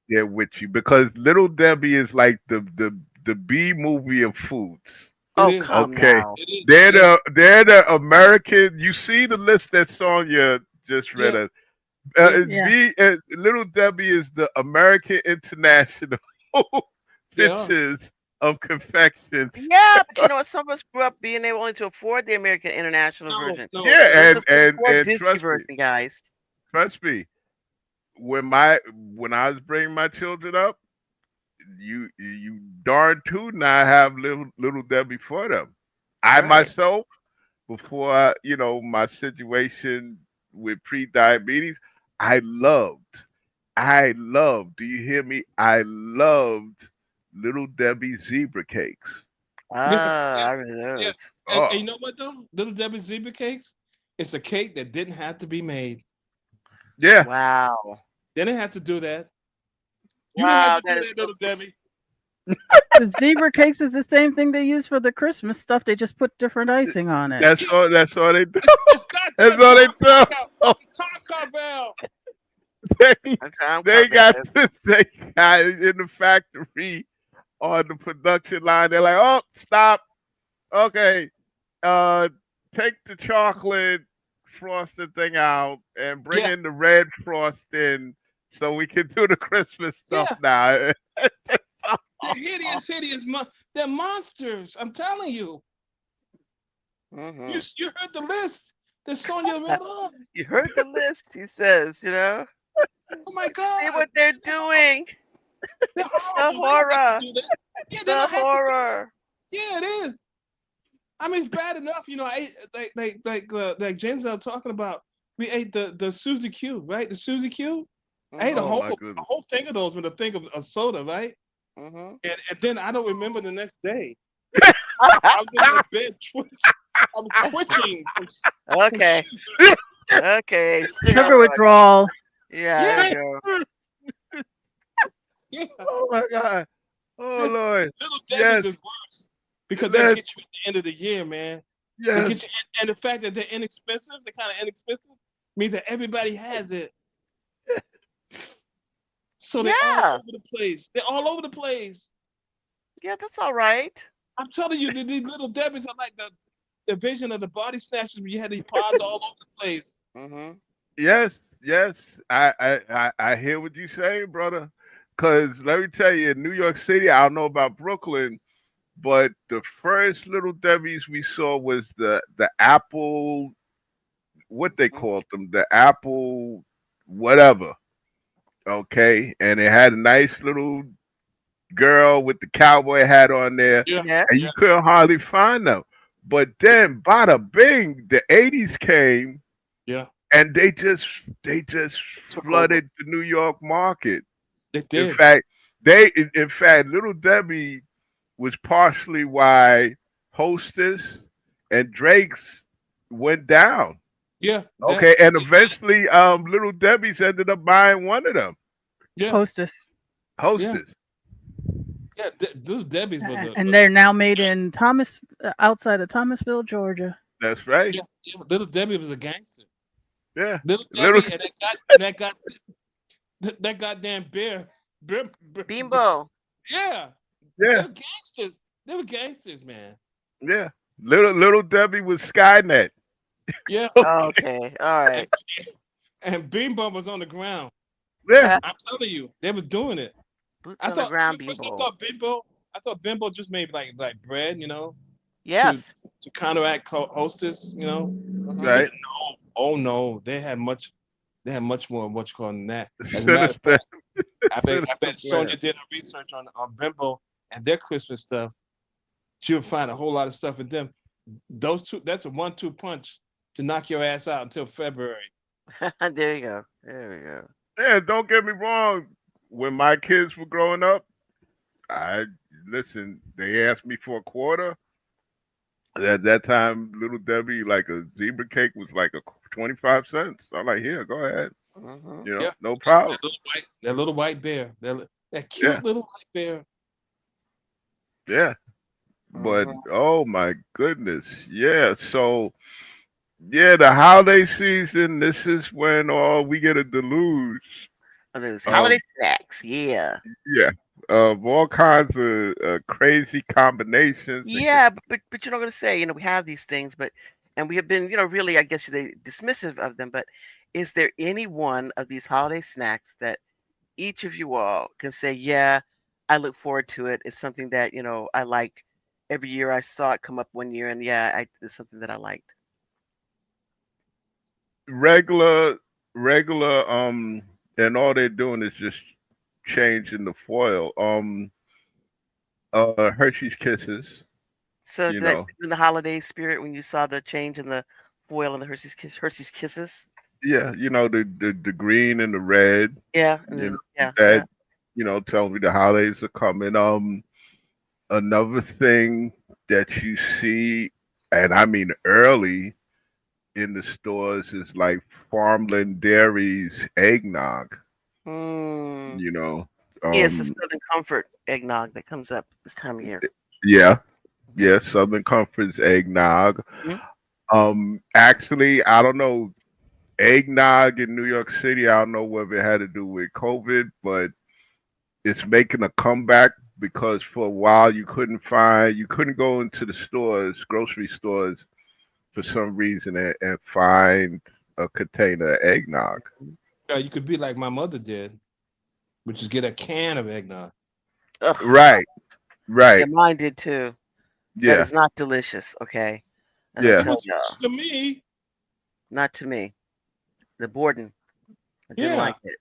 there with you, because Little Debbie is like the B movie of foods. It Oh, is. come Okay, now. It is. they're Yeah. the American. You see the list that Sonia just read Yeah. us. Yeah. Yeah. Little Debbie is the American International Yeah. pictures of confections. Yeah, but you know what? Some of us grew up being able only to afford the American International No. version. No. Yeah, Most of us could afford and Disney version, guys. trust me, when I was bringing my children up, you darn tootin' I have little Debbie for them. I Right. myself, before my situation with pre-diabetes, I loved, Do you hear me? I loved Little Debbie zebra cakes. Yeah. Ah, Yeah. I remember Yeah. those. And Oh you know what though? Little Debbie zebra cakes. It's a cake that didn't have to be made. yeah, Wow. They didn't have to do that. You didn't have Wow, to that do is that, so Little Debbie. The zebra cakes is the same thing they use for the Christmas stuff. They just put different icing on it. that's Yeah. all. That's all they do. It's got That's that all they Taco Bell. do. Taco Bell. They, okay. I'm they coming. got they got it in the factory on the production line. They're like, oh, stop. Okay, uh, take the chocolate frosted thing out and bring Yeah. in the red frosting so we can do the Christmas stuff Yeah. now. They're hideous. They're monsters. I'm telling you. Hmm. You heard the list that Sonia read off. You heard the list, he says. Oh my See God. what they're doing. They're It's the horrible. They don't have to horror. do that. Yeah, they The don't have to do that. horror. Yeah, it is. I mean, it's bad enough. I ate like James and I were talking about. We ate the Suzy Q, right? The Suzy Q. I ate a Mhm. Oh whole my a goodness. whole thing of those with a thing of soda, right? Mhm. And then I don't remember the next day. I was in my bed I was twitching from Okay. sugar. Okay. Sugar Sugar rush. withdrawal. Yeah, there Yeah, you go. yeah, Oh my God. Oh yeah. Lord. Little Debbie's Yes. is worse because they Yes. get you at the end of the year, man. They Yes. get you, and the fact that they're inexpensive, they're kind of inexpensive, means that everybody has it. So they're all Yeah. over the place. They're all over the place. Yeah, that's all right. I'm telling you, these little Debbie's are like the vision of the body snatchers where you had these pods all over the place. Mhm. Yes. Yes. I hear what you're saying, brother. Cause let me tell you, in New York City, I don't know about Brooklyn, but the first Little Debbie's we saw was the apple, what they Mhm. called them, the apple, whatever. Okay, and it had a nice little girl with the cowboy hat on there, Yeah, and Yes. you couldn't hardly find them. But then, bada bing, the '80s came, yeah, and they just took over. flooded the New York market. They In did. fact, in fact, Little Debbie was partially why Hostess and Drake's went down. Yeah, Okay, and eventually, Little Debbie's ended up buying one of them. yeah, Hostess. yeah, Hostess. yeah. Little Debbie's was a And was they're now made in outside of Thomasville, Georgia. That's right. yeah, yeah. Little Debbie was a gangster. Yeah. Little Little. Debbie and that goddamn bear. Bimbo. Yeah, they Yeah. were gangsters. They were gangsters, man. Yeah. Little Debbie was Skynet. Yeah, Okay. All and, right. and Bean Bum was on the ground. Yeah. I'm telling you, they was doing it. Boots I on the thought ground, first I Bimbo. thought Bimbo. I thought Bimbo just made like bread, to Yes. to counteract Hostess. Mhm. Right. But no, oh no, they had much. They had much more what you call than that. As a matter of Sinister. fact, I bet Sinister. Sonia did her research on Bimbo and their Christmas stuff. She'll find a whole lot of stuff in them. Those two, that's a 1-2 punch to knock your ass out until February. There you go. There we go. Yeah. Don't get me wrong. When my kids were growing up, I listen. They asked me for a quarter. At that time, Little Debbie, like a zebra cake, was like a 25 cents. I'm like, here, go ahead. Mhm. Yeah, No problem. that little white bear, that Yeah. cute little white bear. Yeah. But Mhm. oh my goodness, yeah. So yeah, the holiday season. This is when all we get a deluge And there's of holiday snacks. Yeah. yeah, of all kinds of crazy combinations. Yeah, but you're not gonna say, we have these things, but and we have been, really, I guess they dismissive of them, but is there any one of these holiday snacks that each of you all can say, yeah, I look forward to it. It's something that, I like every year. I saw it come up one year and yeah, it's something that I liked. Regular, regular. And all they're doing is just changing the foil. Hershey's Kisses. So You that know, in the holiday spirit when you saw the change in the foil and the Hershey's Kisses? yeah. The green and the red. Yeah, and You know then yeah, yeah. that. Tells me the holidays are coming. Another thing that you see, and I mean early in the stores, is like Farmland Dairy's eggnog. Mm. You know, Yes, the um, Southern Comfort eggnog that comes up this time of year. yeah, Mhm. yeah, Southern Comfort's eggnog. Mhm. Actually, I don't know eggnog in New York City. I don't know whether it had to do with COVID, but it's making a comeback because for a while you couldn't go into the stores, grocery stores, for some reason and find a container of eggnog. You could be like my mother did, which is get a can of eggnog. Ugh, Right, yeah, right, mine did too. That yeah, is not delicious, okay? And I It yeah, tell was y'all, to me. not to me. The Borden, I didn't Yeah, like it.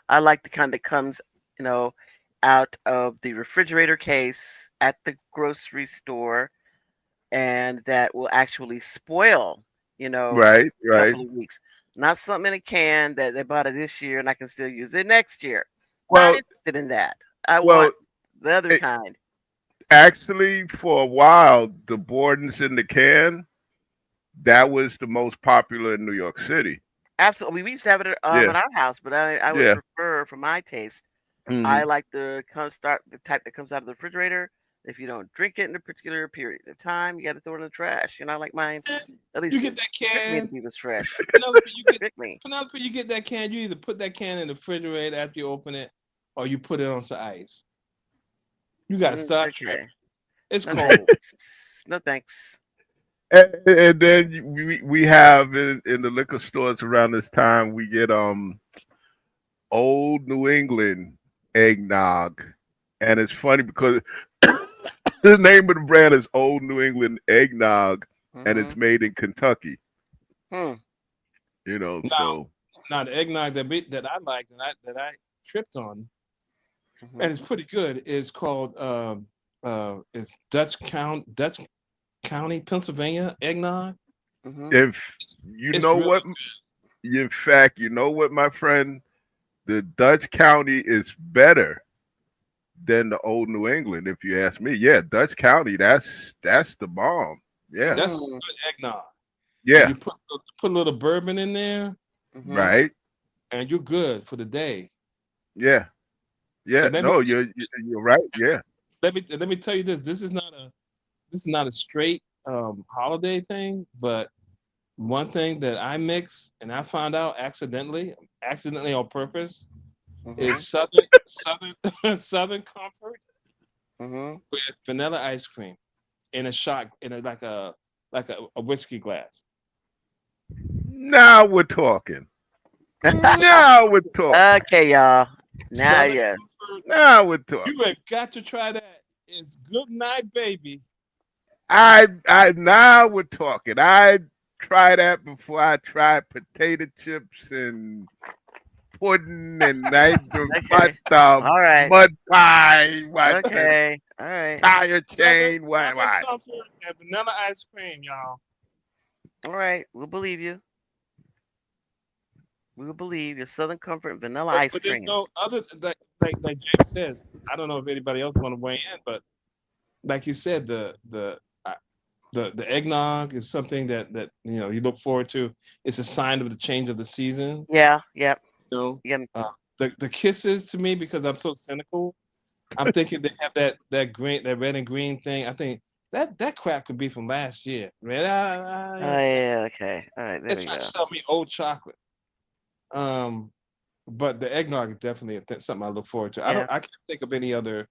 I like the kind that comes, you know, out of the refrigerator case at the grocery store and that will actually spoil, you know, Right, a right. couple of weeks. Not something in a can that they bought it this year and I can still use it next year. Not Well, interested in that. I well, want the other it, kind. actually, for a while, the Bordens in the can, that was the most popular in New York City. Absolutely. We used to have it Yeah, at our house, but I would yeah. prefer, for my taste, I Hmm. like the type that comes out of the refrigerator. If you don't drink it in a particular period of time, you got to throw it in the trash. I like mine. At You least get that trick me to can. keep it fresh. Trick me. Penelope, you get that can. You either put that can in the refrigerator after you open it, or you put it on some ice. You got to start tripping. Okay. It's No cold. thanks. No thanks. And then we have in the liquor stores around this time we get old New England eggnog, and it's funny because the name of the brand is Old New England Eggnog, and it's Mm-hmm. made in Kentucky. Hmm. Now, So the eggnog that I like that I tripped on, Mm-hmm. and it's pretty good. Is called it's Dutch County, Pennsylvania eggnog. Mm-hmm. if you It's know really what, in fact, you know what, my friend, the Dutch County is better than the Old New England. If you ask me, yeah, Dutch County, that's the bomb. Yeah, that's Mm. good eggnog. And yeah, you put a little bourbon in there, Mm-hmm. right, and you're good for the day. yeah, yeah. And let me No, you're right. Yeah. let me tell you this. This is not a straight holiday thing, but one thing that I mix and I found out accidentally on purpose, Mm-hmm. is Southern Southern Comfort Mm-hmm. with vanilla ice cream in a shot in a like a whiskey glass. Now we're talking. Southern Now we're talking. Okay, y'all. Now, Southern yeah. Comfort, Now we're talking. you have got to try that. It's good night, baby. I now we're talking. I try that before I try potato chips and pudding and I do what Okay. All right. mud pie, what the Okay. All right. tire Southern chain, Southern what. Comfort and vanilla ice cream, y'all. All right. We'll believe you. We will believe your Southern Comfort and vanilla ice But there's cream. no other like James said. I don't know if anybody else want to weigh in, but like you said, the eggnog is something that you look forward to. It's a sign of the change of the season. Yeah. Yep. You know, Yeah. the kisses to me, because I'm so cynical. I'm thinking they have that red and green thing. I think that crap could be from last year. Man, Oh yeah. Okay. All right. There they're we trying to go. sell me old chocolate. Um, but the eggnog is definitely something I look forward to. Yeah. I can't think of any other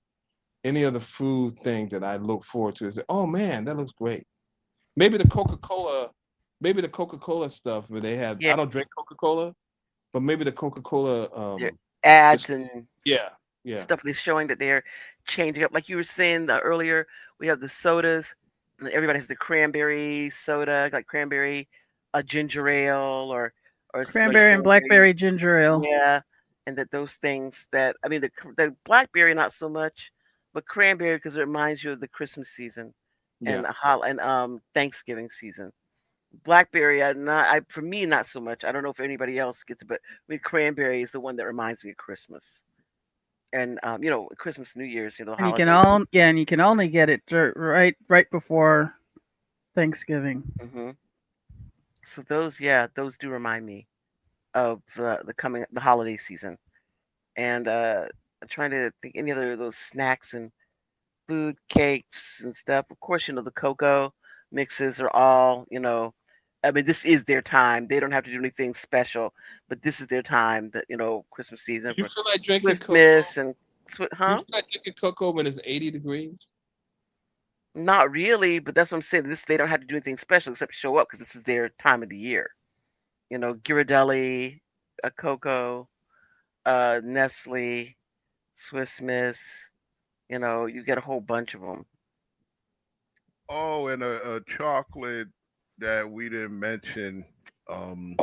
food thing that I look forward to. Is that, oh man, that looks great. Maybe the Coca Cola, maybe the Coca Cola stuff where they have. Yeah. I don't drink Coca Cola, but maybe the Coca Cola. Their This, ads and yeah, yeah, stuff they're showing that they're changing up. Like you were saying earlier, we have the sodas. And everybody has the cranberry soda, like cranberry, a ginger ale, or like Cranberry and cranberry. blackberry ginger ale. Yeah, and that those things that I mean the blackberry not so much, but cranberry because it reminds you of the Christmas season yeah. and Thanksgiving season. Blackberry, for me not so much. I don't know if anybody else gets it, but I mean cranberry is the one that reminds me of Christmas and Christmas, New Year's, the And you can holidays. only get it right before Thanksgiving. Hmm. So those do remind me of the holiday season. And I'm trying to think any other of those snacks and food, cakes and stuff. Of course, the cocoa mixes are all, I mean, this is their time. They don't have to do anything special, but this is their time that, Christmas Do season you for feel like drinking Swiss cocoa? Miss and Do you huh? feel like drinking cocoa when it's 80 degrees? Not really, but that's what I'm saying. They don't have to do anything special except show up because this is their time of the year. Ghirardelli, a cocoa, Nestle, Swiss Miss. You get a whole bunch of them. Oh, and a chocolate that we didn't mention. Um,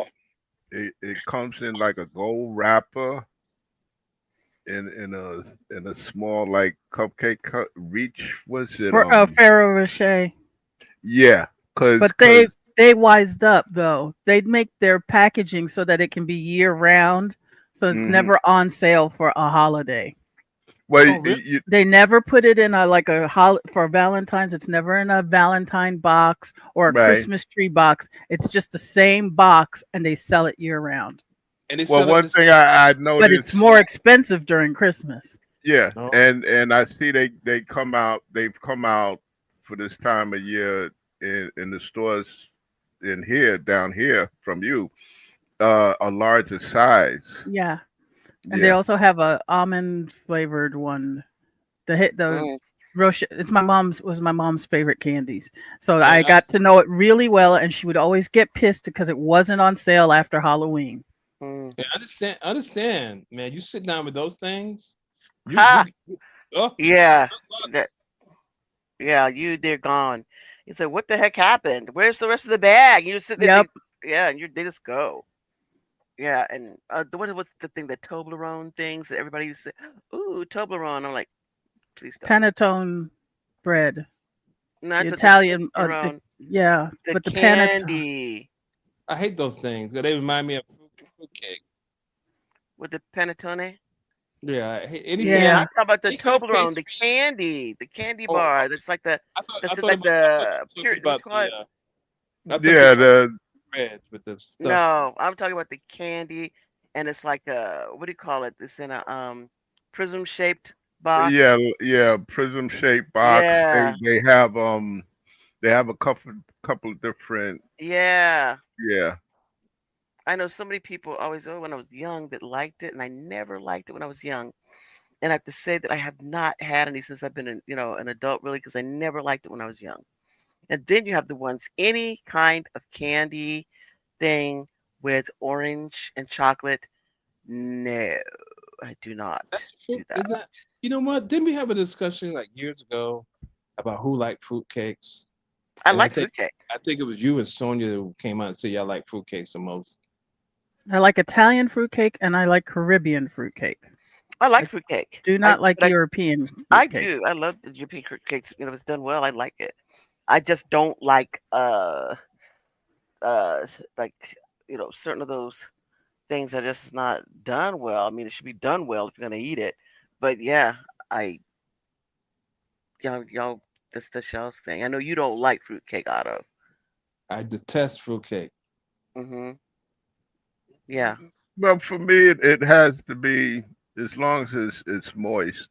it comes in like a gold wrapper in a small like cupcake reach. Was it Ferrero Rocher. Yeah, But they wised up though. They'd make their packaging so that it can be year round, so it's hmm never on sale for a holiday. well, Oh, really? They never put it in a like for Valentine's. It's never in a Valentine box or a right. Christmas tree box. It's just the same box, and they sell it year round. And they Well, sell it one the thing same way. I But it's noticed, more expensive during Christmas. yeah, Oh, and I see they come out. They've come out for this time of year in the stores in here down here from you, a larger size. Yeah, and they Yeah. also have a almond flavored one. The Mm. Roche. It's my mom's favorite candies. So and I got to know it really well, and she would always get pissed because it wasn't on sale after Halloween. Mm. yeah, understand, man. You sit down with those things, Ha! oh, Yeah. good luck. That, yeah, they're gone. You say, what the heck happened? Where's the rest of the bag? You just sit there, Yep, yeah, and they just go. Yeah, and what was the thing, the Toblerone things that everybody used to say, ooh, Toblerone. I'm like, please don't. panettone bread, the Not the Italian. Toblerone, Yeah, the but the panettone. candy I hate those things. They remind me of fruitcake. with the panettone. Yeah, I hate Yeah, anything. I'm Yeah, talking about the Any kind of Toblerone, the pastry. candy, the candy Oh, bar. That's like the I that's thought like about I thought you the were talking pure. What about you call the it? I thought you were Yeah, talking the about bread with the stuff. No, I'm talking about the candy, and it's like a, what do you call it? It's in a prism shaped box. yeah prism shaped box. Yeah, They have a couple of different. yeah. Yeah. I know so many people always, oh, when I was young, that liked it, and I never liked it when I was young. And I have to say that I have not had any since I've been, an adult, really, because I never liked it when I was young. And then you have the ones, any kind of candy thing with orange and chocolate. No, I do not That's do fruit. that. Is that you know what? Didn't we have a discussion like years ago about who liked fruitcakes? I And like fruitcake. I think it was you and Sonia who came out and said y'all like fruitcakes the most. I like Italian fruitcake and I like Caribbean fruitcake. I I like fruitcake. do I not like but European I fruitcake. do. I love the European fruitcakes. If it's done well, I like it. I just don't like like certain of those things are just not done well. I mean, it should be done well if you're gonna eat it. But yeah, I y'all that's the shells thing. I know you don't like fruitcake, Otto. I detest fruitcake. Mhm. Yeah. Well, for me, it has to be as long as it's moist.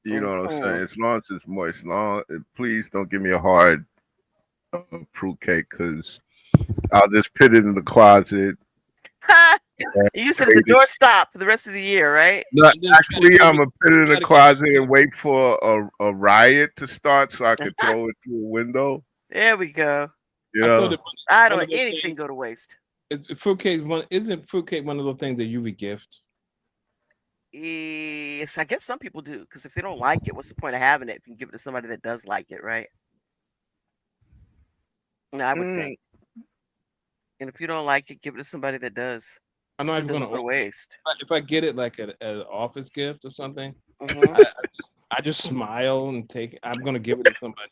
You know what I'm Mhm. saying? As long as it's moist. Please don't give me a hard fruitcake because I'll just put it in the closet Ha! and You said it's a wait it. doorstop for the rest of the year, right? No, And then try to actually, give I'm it gonna put it in try the to give it closet and wait for a riot to start so I could throw it through a window. There we go. You I thought know? that I don't one let of those anything go things to waste. isn't fruitcake one of those things that you would gift? Yes, I guess some people do because if they don't like it, what's the point of having it? If you can give it to somebody that does like it, right? No, I would Mm, think. And if you don't like it, give it to somebody that does, I'm not so it even gonna doesn't go to open it. waste. If I get it like an office gift or something, Mhm. I just smile and take it. I'm gonna give it to somebody.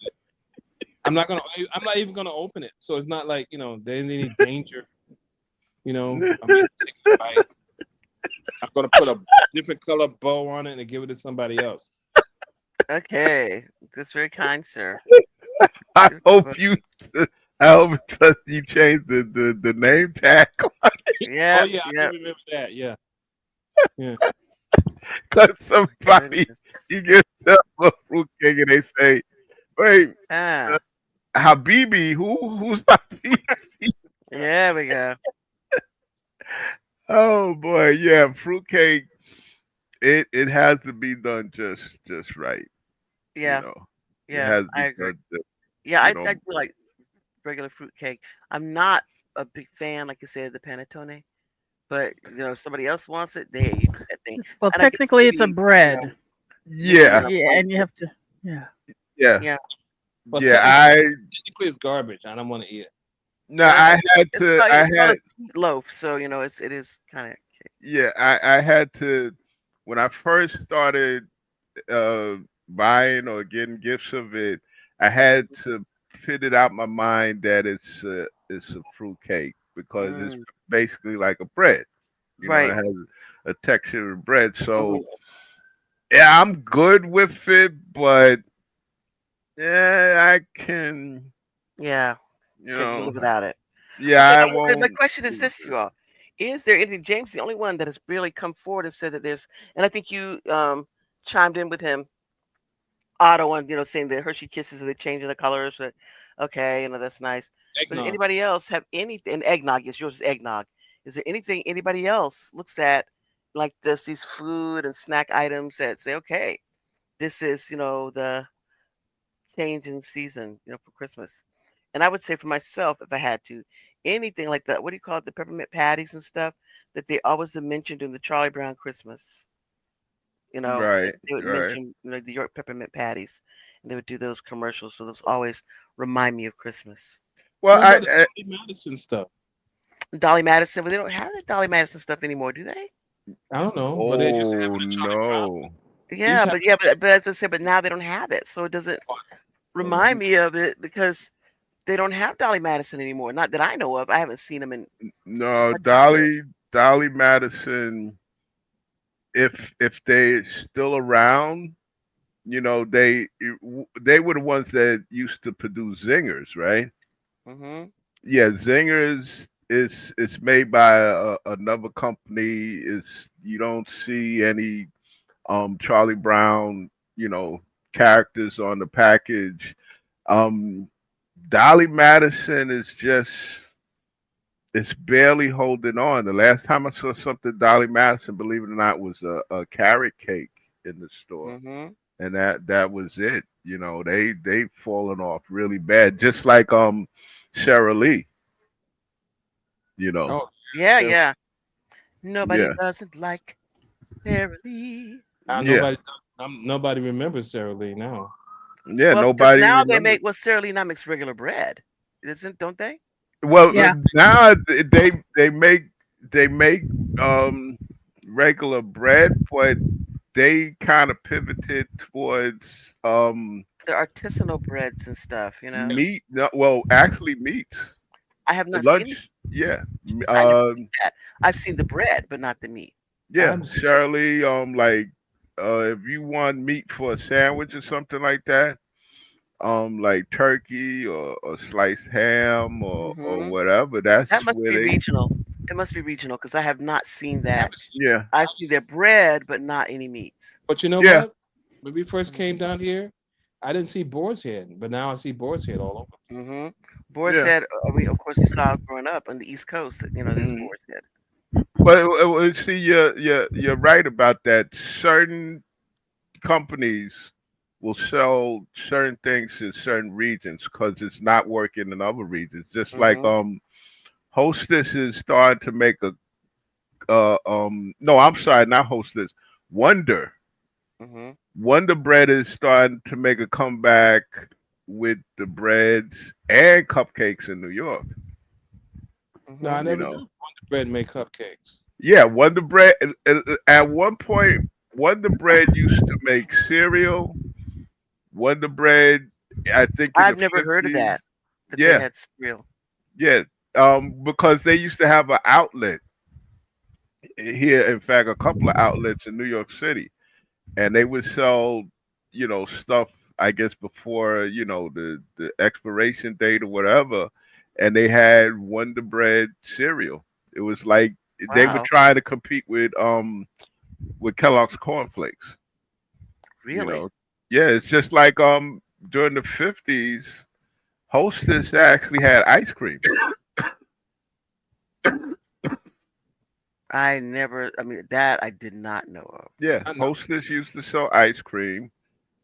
I'm not even gonna open it. So it's not like, there's any danger, I'm just taking a bite. I'm gonna put a different color bow on it and give it to somebody else. Okay, that's very kind, sir. I Beautiful. hope you. I hope you change the name tag Oh Yep, yeah, I do yep. remember that. Yeah. Yeah. because My somebody goodness. you get stuff a fruitcake and they say, "Wait, Ah, Habibi, who's Habibi?" there we go. Oh boy, yeah, fruitcake. It has to be done just right. You Yeah, know, it yeah, has to I be agree. done. Just, Yeah, you I know, do like regular fruit cake. I'm not a big fan, like you said, of the panettone. But if somebody else wants it, there you go, that thing. Well, And I guess technically, it's a maybe bread. maybe yeah, Yeah, like and you have to. Yeah. yeah, yeah. Well, yeah. I technically it's garbage. I don't want to eat it. no, Well, I had to. I it's called a had sweet loaf, so it is kind of yeah. I had to when I first started uh buying or getting gifts of it. I had to fit it out my mind that it's a fruit cake because it's Mm, basically like a bread. You know, it right. has a texture of bread. So Mhm. yeah, I'm good with it, but yeah, I can, Yeah. you Okay, you can know, live without it. yeah, Okay, I my won't question is do this to it. you all. Is there anything, James, the only one that has really come forward and said that there's, and I think you chimed in with him, Otto, on, saying that Hershey Kisses, are they changing the colors, but okay, that's nice. But Eggnog. anybody else have anything, and eggnog, yes, yours is eggnog. Is there anything anybody else looks at like this, these food and snack items that say, okay, this is, the change in season, for Christmas. And I would say for myself, if I had to, anything like that, what do you call it, the peppermint patties and stuff that they always have mentioned in the Charlie Brown Christmas. Right, They would right. mention, the York peppermint patties, and they would do those commercials. So those always remind me of Christmas. Well, What about the Dolly Madison stuff? Dolly Madison, but they don't have the Dolly Madison stuff anymore, do they? I don't know, but they used to have oh it at Charlie Brown. no, They used Yeah, to have but it at but as I said, but now they don't have it, so it doesn't remind Charlie. me of it because they don't have Dolly Madison anymore. Not that I know of. I haven't seen them in since no, my childhood. Dolly Madison. If they still around, they were the ones that used to produce zingers, right? Hmm. Yeah, zingers is made by another company. Is you don't see any Charlie Brown, characters on the package. Um, Dolly Madison is just it's barely holding on. The last time I saw something Dolly Madison, believe it or not, was a carrot cake in the store, Hmm. and that was it. They've fallen off really bad, just like Sarah Lee. You know, Oh, Yeah, yeah. yeah. Nobody yeah, doesn't like Sara Lee. yeah, Nobody remembers Sarah Lee now. yeah. Well, because Nobody now they remembers. make Sarah Lee now makes regular bread, isn't? Don't they? Well, Yeah. now they make um regular bread, but they kind of pivoted towards um The artisanal breads and stuff. meat. No, well, actually, meats. I have not Lunch. seen. Yeah. I never seen that. I've seen the bread, but not the meat. I Yeah. haven't seen that. Shirley. Like, if you want meat for a sandwich or something like that, like turkey or sliced ham or Hmm. whatever, that's That must where be they. regional. It must be regional because I have not seen I that. haven't seen. Yeah. I I see haven't their bread, but not any meats. But you know Yeah. what? When we first came down here, I didn't see Boar's Head, but now I see Boar's Head all over. Mm-hmm. Boar Yeah. said, of course, we saw growing up on the East Coast. There's Mhm. boar said. But see, you're right about that. Certain companies will sell certain things in certain regions because it's not working in other regions. Just like Mm-hmm. Hostess is starting to make a no, I'm sorry, not Hostess. Wonder Mm-hmm. Wonder Bread is starting to make a comeback with the breads and cupcakes in New York. No, I Mm-hmm. You never know, knew Wonder Bread make cupcakes. yeah, Wonder Bread. At one point, Wonder Bread used to make cereal. Wonder Bread, I think in the I've never heard of 50s. that. That they Yeah, had cereal. yeah. Because they used to have an outlet here. In fact, a couple of outlets in New York City, and they would sell, stuff. I guess before the expiration date or whatever, and they had Wonder Bread cereal. It was like they were Wow. trying to compete with Kellogg's cornflakes. You Really? know, yeah, it's just like during the 50s, Hostess actually had ice cream. I mean, that I did not know of. Yeah, I know. Hostess used to sell ice cream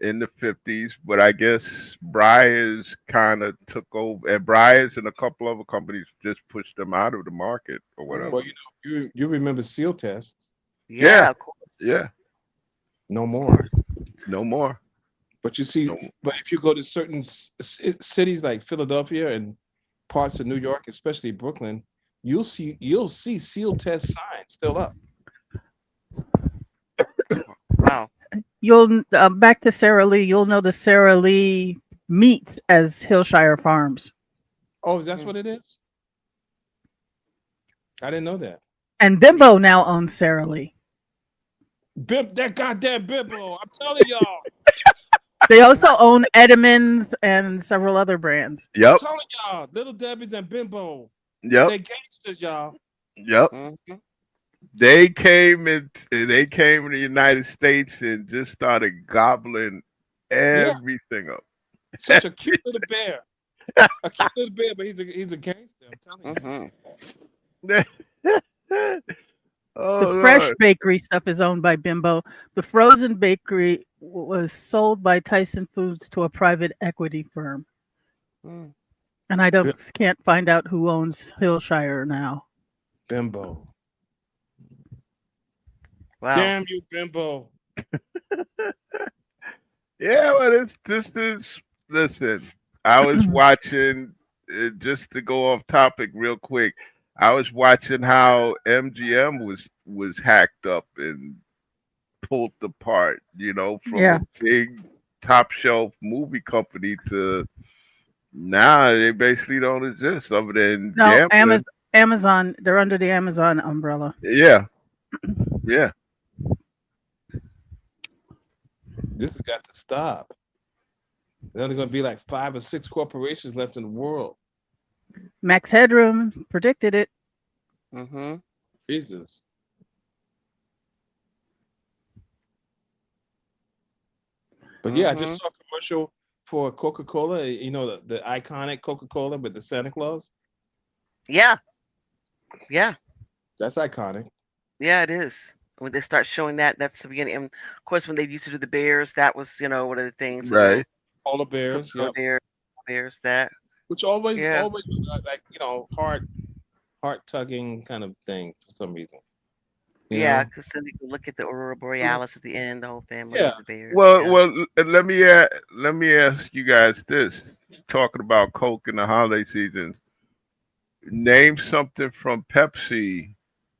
in the 50s, but I guess Breyers kind of took over, and Breyers and a couple other companies just pushed them out of the market or Well, whatever. Mm. you remember Seal Test? Yeah, Yeah, of course. yeah, No Of more. course. no more. But you see, No, but if you go to certain cities like Philadelphia and parts of New York, especially Brooklyn, you'll see Seal Test signs still up. Wow. You'll back to Sara Lee. You'll know the Sara Lee meats as Hillshire Farms. Oh, that's Mm. what it is? I didn't know that. And Bimbo now owns Sara Lee. That goddamn Bimbo. I'm telling y'all. They also own Edmonds and several other brands. I'm Yep. telling y'all. Little Debbie's and Bimbo. Yep. They gangsters, y'all. Yep. Mhm. They came in. They came in the United States and just started gobbling Yeah. everything up. Such a cute little bear. A cute little bear, but he's a gangster. I'm telling you. Mhm. Oh The fresh Lord. bakery stuff is owned by Bimbo. The frozen bakery was sold by Tyson Foods to a private equity firm. Mm. And I can't find out who owns Hillshire now. Bimbo. Wow. Damn you, Bimbo. Yeah, well, this is. Listen, I was watching. Just to go off topic real quick, I was watching how MGM was hacked up and pulled apart. You know, from Yeah. a big top shelf movie company to now they basically don't exist other than No, gambling. Amazon, they're under the Amazon umbrella. Yeah, yeah. This has got to stop. There's only going to be like 5 or 6 corporations left in the world. Max Headroom predicted it. Mhm. Jesus. But yeah, I just Mhm. saw a commercial for Coca-Cola. You know, the iconic Coca-Cola with the Santa Claus. Yeah. Yeah. That's iconic. Yeah. It is. When they start showing that, that's the beginning. And of course, when they used to do the bears, that was one of the things. Right. Polar bears. Coca-Cola Yep. bears. That. Which always Yeah. was like heart tugging kind of thing for some reason. You Yeah. know. Because then you can look at the aurora borealis at the end. The whole family Yeah. of the bears. Well, Yeah. well. Let me ask you guys this: talking about Coke in the holiday seasons, name something from Pepsi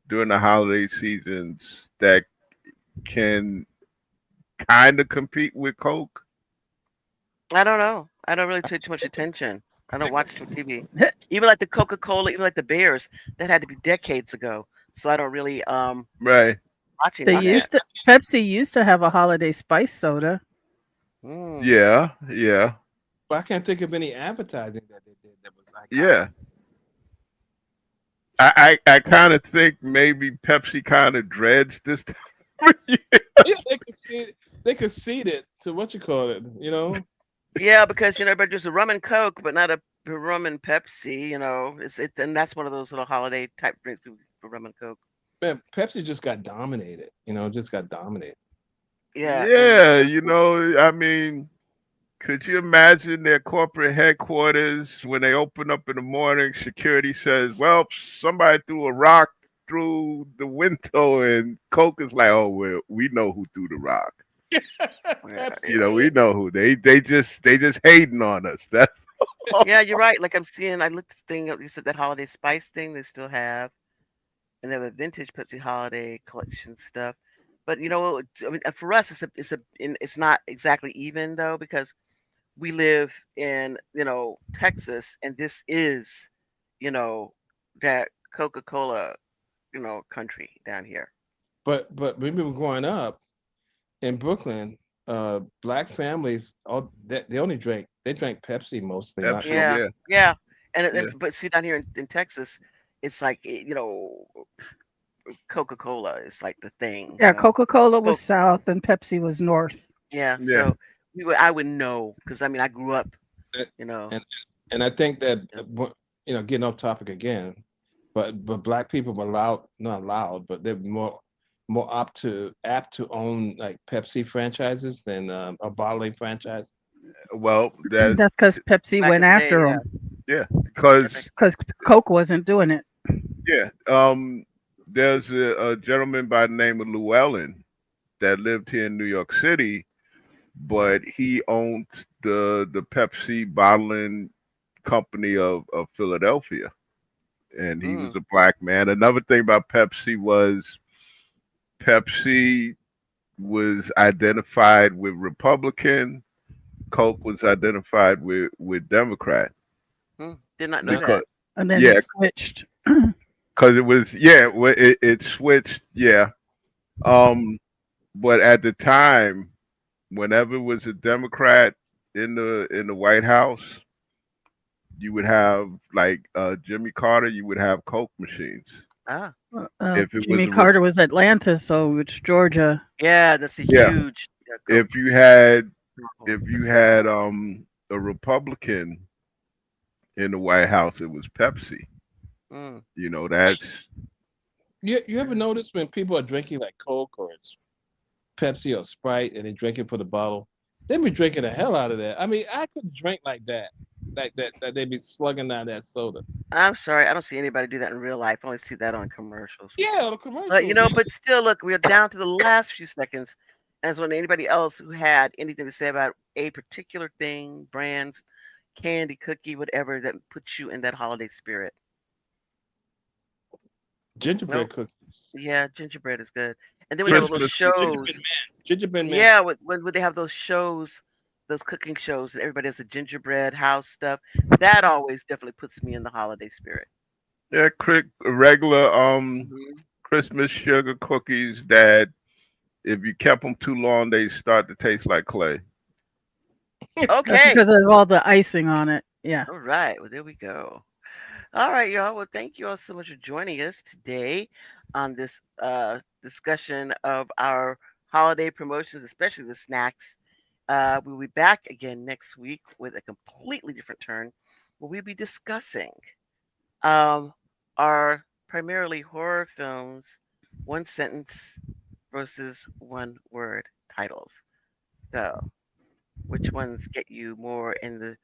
during the holiday seasons that can kind of compete with Coke. I don't know. I don't really pay too much attention. I don't watch TV. Even like the Coca-Cola, even like the Bears, that had to be decades ago. So I don't really Right. watch any of that. Pepsi used to have a holiday spice soda. Mm. Yeah. Yeah. But I can't think of any advertising that they did that was iconic. Yeah. I kind of think maybe Pepsi kind of dreads this time of year. Yeah, they could seed it to what you call it, you know. Yeah, because everybody does a rum and Coke, but not a rum and Pepsi. And that's one of those little holiday type drinks for rum and Coke. Man, Pepsi just got dominated, just got dominated. Yeah, and Yeah, I mean, could you imagine their corporate headquarters when they open up in the morning? Security says, "Well, somebody threw a rock through the window," and Coke is like, "Oh, well, we know who threw the rock. yeah, We know who. They just hating on us. That's all." yeah, you're right. Like I looked at the thing. You said that holiday spice thing they still have, and they have a vintage Pepsi holiday collection stuff. But I mean, for us, it's not exactly even though because we live in Texas, and this is you know that Coca-Cola country down here. But when we were growing up in Brooklyn, black families they only drank Pepsi mostly, not Pepsi. Coke. Yeah, Yeah, yeah, and yeah. but see down here in Texas, it's like Coca-Cola is like the thing. Yeah, Coca-Cola was Coke, south and Pepsi was north. yeah. Yeah. So I would know because I mean I grew up, And you know. and I think that Yeah. getting off topic again, but black people were not allowed, but they're more apt to own like Pepsi franchises than a bottling franchise. Well, that's That's because Pepsi Back went in the day, after yeah, them yeah, because yeah, because Coke wasn't doing it. yeah, there's a gentleman by the name of Llewellyn that lived here in New York City, but he owned the Pepsi bottling company of Philadelphia, and he was mm, a black man. Another thing about Pepsi was identified with Republican, Coke was identified with Democrat Did not know because that. And then yeah, it switched. because it was it switched um but at the time whenever it was a Democrat in the White House, you would have like Jimmy Carter, you would have Coke machines. Ah, If it was Jimmy a Carter was Atlanta, so it's Georgia. yeah, that's a yeah, huge Coke. if you had if you That's had a Republican in the White House, it was Pepsi. mm, That's You ever notice when people are drinking like Coke or it's Pepsi or Sprite and they're drinking for the bottle, they be drinking the hell out of that. I mean, I could drink like that, that they be slugging down that soda. I'm sorry, I don't see anybody do that in real life. I only see that on commercials. Yeah, the But commercials. They but still, look, we're down to the last few seconds. As when anybody else who had anything to say about a particular thing, brands, candy, cookie, whatever that puts you in that holiday spirit. gingerbread Nope. cookies, Yeah, gingerbread is good. And then we have all those Christmas. shows. gingerbread man. Yeah, when they have those shows, those cooking shows, and everybody has a gingerbread house stuff. That always definitely puts me in the holiday spirit. Yeah, regular Hmm. Christmas sugar cookies that if you kept them too long, they start to taste like clay. That's Okay. because of all the icing on it. Yeah. All right. Well, there we go. All right, y'all. Well, thank you all so much for joining us today on this discussion of our holiday promotions, especially the snacks. We'll be back again next week with a completely different turn where we'll be discussing um, our primarily horror films, one sentence versus one word titles. So, which ones get you more in the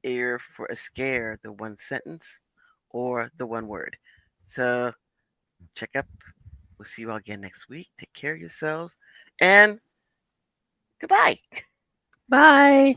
ear for a scare, the one sentence or the one word? So, check up. We'll see you all again next week. Take care of yourselves and goodbye. Bye.